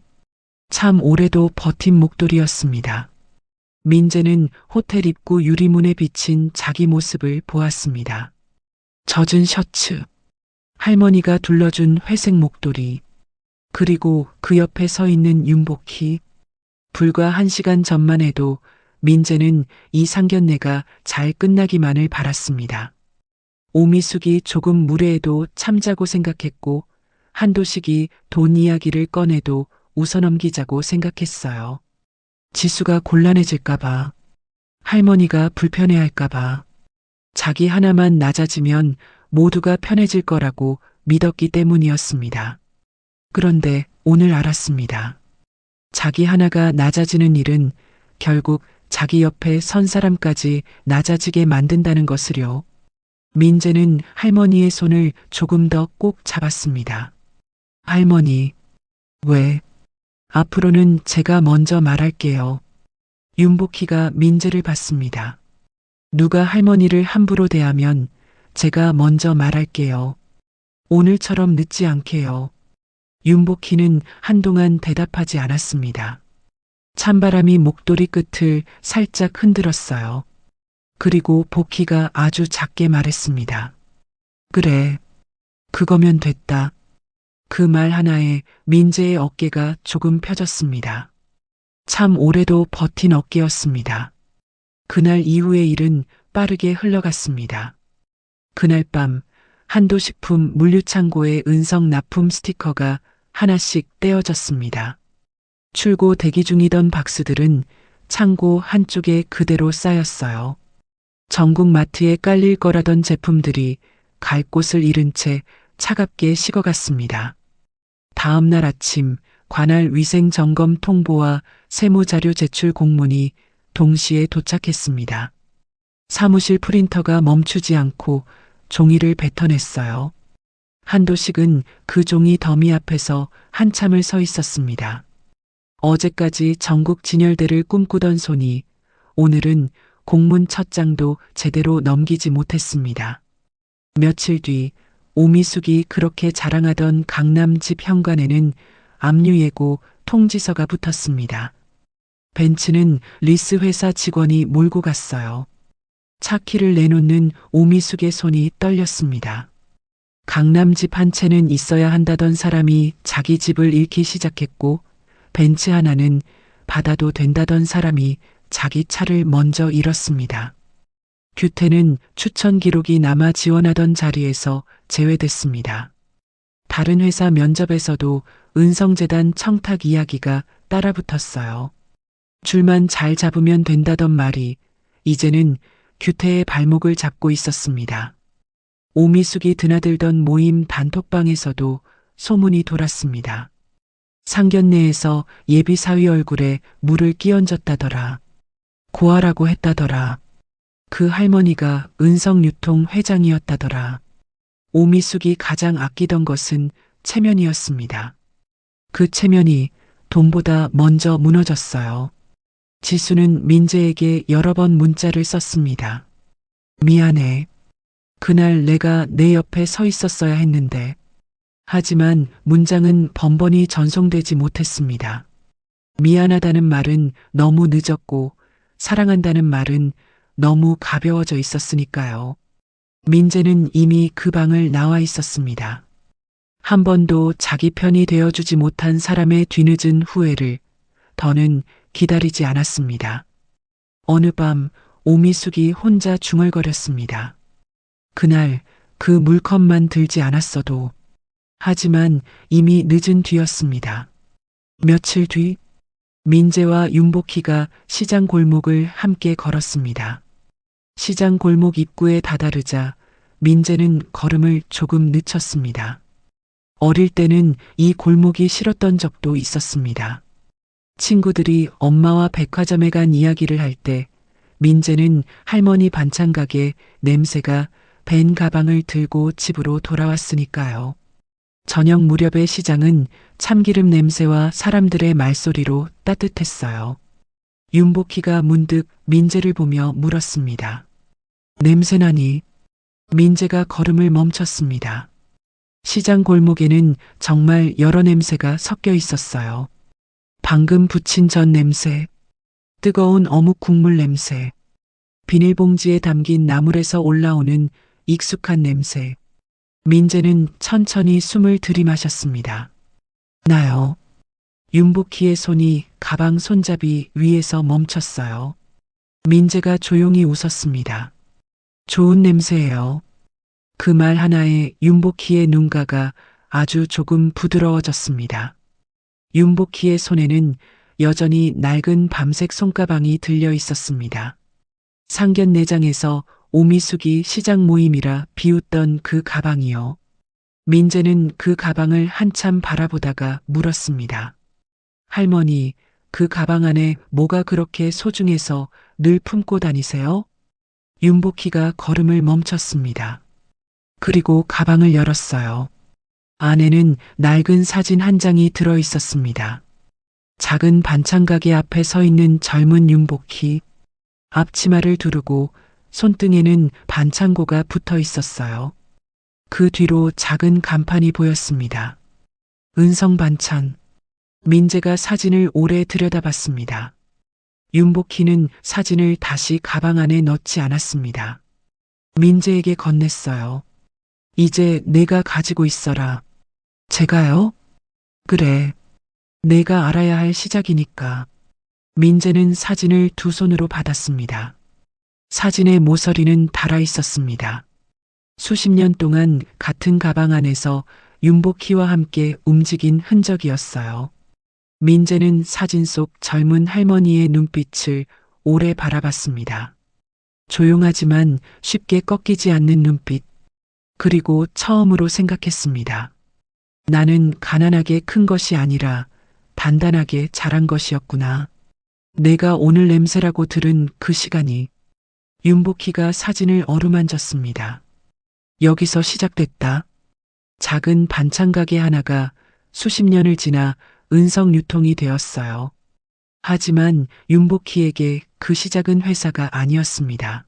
참 오래도 버틴 목도리였습니다. 민재는 호텔 입구 유리문에 비친 자기 모습을 보았습니다. 젖은 셔츠, 할머니가 둘러준 회색 목도리, 그리고 그 옆에 서 있는 윤복희. 불과 1시간 전만 해도 민재는 이 상견례가 잘 끝나기만을 바랐습니다. 오미숙이 조금 무례해도 참자고 생각했고 한도식이 돈 이야기를 꺼내도 웃어넘기자고 생각했어요. 지수가 곤란해질까봐, 할머니가 불편해할까봐, 자기 하나만 낮아지면 모두가 편해질 거라고 믿었기 때문이었습니다. 그런데 오늘 알았습니다. 자기 하나가 낮아지는 일은 결국 자기 옆에 선 사람까지 낮아지게 만든다는 것을요. 민재는 할머니의 손을 조금 더 꼭 잡았습니다. 할머니, 왜? 앞으로는 제가 먼저 말할게요. 윤복희가 민재를 봤습니다. 누가 할머니를 함부로 대하면 제가 먼저 말할게요. 오늘처럼 늦지 않게요. 윤복희는 한동안 대답하지 않았습니다. 찬바람이 목도리 끝을 살짝 흔들었어요. 그리고 복희가 아주 작게 말했습니다. 그래, 그거면 됐다. 그 말 하나에 민재의 어깨가 조금 펴졌습니다. 참 오래도 버틴 어깨였습니다. 그날 이후의 일은 빠르게 흘러갔습니다. 그날 밤 한도식품 물류창고에 은성 납품 스티커가 하나씩 떼어졌습니다. 출고 대기 중이던 박스들은 창고 한쪽에 그대로 쌓였어요. 전국 마트에 깔릴 거라던 제품들이 갈 곳을 잃은 채 차갑게 식어갔습니다. 다음 날 아침 관할 위생점검 통보와 세무자료 제출 공문이 동시에 도착했습니다. 사무실 프린터가 멈추지 않고 종이를 뱉어냈어요. 한도식은 그 종이 더미 앞에서 한참을 서 있었습니다. 어제까지 전국 진열대를 꿈꾸던 손이 오늘은 공문 첫 장도 제대로 넘기지 못했습니다. 며칠 뒤 오미숙이 그렇게 자랑하던 강남 집 현관에는 압류예고 통지서가 붙었습니다. 벤츠는 리스 회사 직원이 몰고 갔어요. 차 키를 내놓는 오미숙의 손이 떨렸습니다. 강남 집 한 채는 있어야 한다던 사람이 자기 집을 잃기 시작했고 벤츠 하나는 받아도 된다던 사람이 자기 차를 먼저 잃었습니다. 규태는 추천 기록이 남아 지원하던 자리에서 제외됐습니다. 다른 회사 면접에서도 은성재단 청탁 이야기가 따라붙었어요. 줄만 잘 잡으면 된다던 말이 이제는 규태의 발목을 잡고 있었습니다. 오미숙이 드나들던 모임 단톡방에서도 소문이 돌았습니다. 상견례에서 예비사위 얼굴에 물을 끼얹었다더라. 고하라고 했다더라. 그 할머니가 은성유통 회장이었다더라. 오미숙이 가장 아끼던 것은 체면이었습니다. 그 체면이 돈보다 먼저 무너졌어요. 지수는 민재에게 여러 번 문자를 썼습니다. 미안해. 그날 내가 내 옆에 서 있었어야 했는데. 하지만 문장은 번번이 전송되지 못했습니다. 미안하다는 말은 너무 늦었고 사랑한다는 말은 너무 가벼워져 있었으니까요. 민재는 이미 그 방을 나와 있었습니다. 한 번도 자기 편이 되어주지 못한 사람의 뒤늦은 후회를 더는 기다리지 않았습니다. 어느 밤 오미숙이 혼자 중얼거렸습니다. 그날 그 물컵만 들지 않았어도. 하지만 이미 늦은 뒤였습니다. 며칠 뒤 민재와 윤복희가 시장 골목을 함께 걸었습니다. 시장 골목 입구에 다다르자 민재는 걸음을 조금 늦췄습니다. 어릴 때는 이 골목이 싫었던 적도 있었습니다. 친구들이 엄마와 백화점에 간 이야기를 할 때 민재는 할머니 반찬 가게 냄새가 벤 가방을 들고 집으로 돌아왔으니까요. 저녁 무렵의 시장은 참기름 냄새와 사람들의 말소리로 따뜻했어요. 윤복희가 문득 민재를 보며 물었습니다. 냄새나니? 민재가 걸음을 멈췄습니다. 시장 골목에는 정말 여러 냄새가 섞여 있었어요. 방금 부친 전 냄새, 뜨거운 어묵 국물 냄새, 비닐봉지에 담긴 나물에서 올라오는 익숙한 냄새. 민재는 천천히 숨을 들이마셨습니다. 나요. 윤복희의 손이 가방 손잡이 위에서 멈췄어요. 민재가 조용히 웃었습니다. 좋은 냄새예요. 그 말 하나에 윤복희의 눈가가 아주 조금 부드러워졌습니다. 윤복희의 손에는 여전히 낡은 밤색 손가방이 들려 있었습니다. 상견례장에서 오미숙이 시장 모임이라 비웃던 그 가방이요. 민재는 그 가방을 한참 바라보다가 물었습니다. 할머니, 그 가방 안에 뭐가 그렇게 소중해서 늘 품고 다니세요? 윤복희가 걸음을 멈췄습니다. 그리고 가방을 열었어요. 안에는 낡은 사진 한 장이 들어 있었습니다. 작은 반찬 가게 앞에 서 있는 젊은 윤복희. 앞치마를 두르고 손등에는 반창고가 붙어 있었어요. 그 뒤로 작은 간판이 보였습니다. 은성 반찬. 민재가 사진을 오래 들여다봤습니다. 윤복희는 사진을 다시 가방 안에 넣지 않았습니다. 민재에게 건넸어요. 이제 내가 가지고 있어라. 제가요? 그래. 내가 알아야 할 시작이니까. 민재는 사진을 두 손으로 받았습니다. 사진의 모서리는 달아 있었습니다. 수십 년 동안 같은 가방 안에서 윤복희와 함께 움직인 흔적이었어요. 민재는 사진 속 젊은 할머니의 눈빛을 오래 바라봤습니다. 조용하지만 쉽게 꺾이지 않는 눈빛. 그리고 처음으로 생각했습니다. 나는 가난하게 큰 것이 아니라 단단하게 자란 것이었구나. 내가 오늘 냄새라고 들은 그 시간이. 윤복희가 사진을 어루만졌습니다. 여기서 시작됐다. 작은 반찬 가게 하나가 수십 년을 지나 은성 유통이 되었어요. 하지만 윤복희에게 그 시작은 회사가 아니었습니다.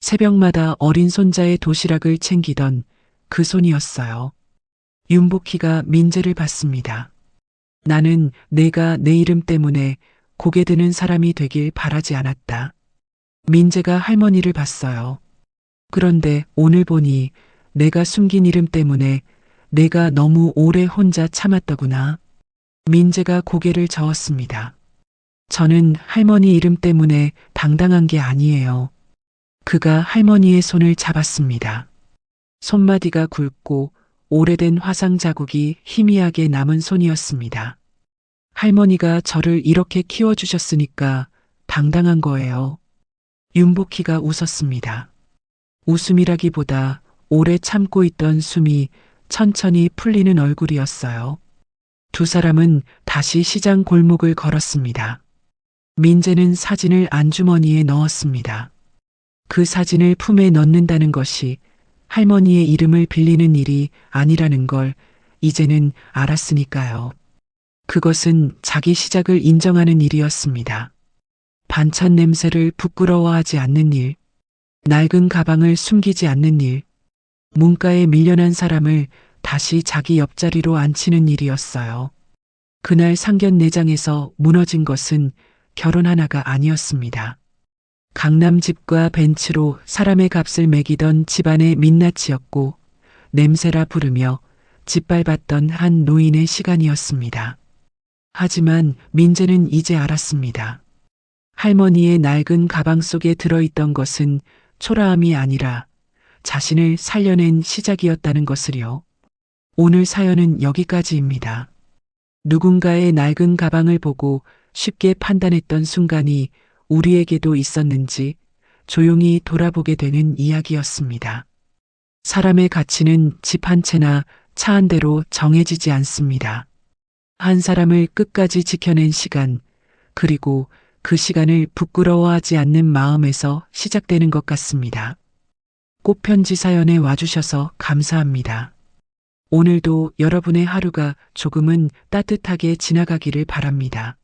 새벽마다 어린 손자의 도시락을 챙기던 그 손이었어요. 윤복희가 민재를 봤습니다. 나는 내가 내 이름 때문에 고개 드는 사람이 되길 바라지 않았다. 민재가 할머니를 봤어요. 그런데 오늘 보니 내가 숨긴 이름 때문에 내가 너무 오래 혼자 참았더구나. 민재가 고개를 저었습니다. 저는 할머니 이름 때문에 당당한 게 아니에요. 그가 할머니의 손을 잡았습니다. 손마디가 굵고 오래된 화상 자국이 희미하게 남은 손이었습니다. 할머니가 저를 이렇게 키워주셨으니까 당당한 거예요. 윤복희가 웃었습니다. 웃음이라기보다 오래 참고 있던 숨이 천천히 풀리는 얼굴이었어요. 두 사람은 다시 시장 골목을 걸었습니다. 민재는 사진을 안주머니에 넣었습니다. 그 사진을 품에 넣는다는 것이 할머니의 이름을 빌리는 일이 아니라는 걸 이제는 알았으니까요. 그것은 자기 시작을 인정하는 일이었습니다. 반찬 냄새를 부끄러워하지 않는 일, 낡은 가방을 숨기지 않는 일, 문가에 밀려난 사람을 다시 자기 옆자리로 앉히는 일이었어요. 그날 상견례장에서 무너진 것은 결혼 하나가 아니었습니다. 강남집과 벤츠로 사람의 값을 매기던 집안의 민낯이었고 냄새라 부르며 짓밟았던 한 노인의 시간이었습니다. 하지만 민재는 이제 알았습니다. 할머니의 낡은 가방 속에 들어있던 것은 초라함이 아니라 자신을 살려낸 시작이었다는 것을요. 오늘 사연은 여기까지입니다. 누군가의 낡은 가방을 보고 쉽게 판단했던 순간이 우리에게도 있었는지 조용히 돌아보게 되는 이야기였습니다. 사람의 가치는 집 한 채나 차한 대로 정해지지 않습니다. 한 사람을 끝까지 지켜낸 시간, 그리고 그 시간을 부끄러워하지 않는 마음에서 시작되는 것 같습니다. 꽃편지 사연에 와주셔서 감사합니다. 오늘도 여러분의 하루가 조금은 따뜻하게 지나가기를 바랍니다.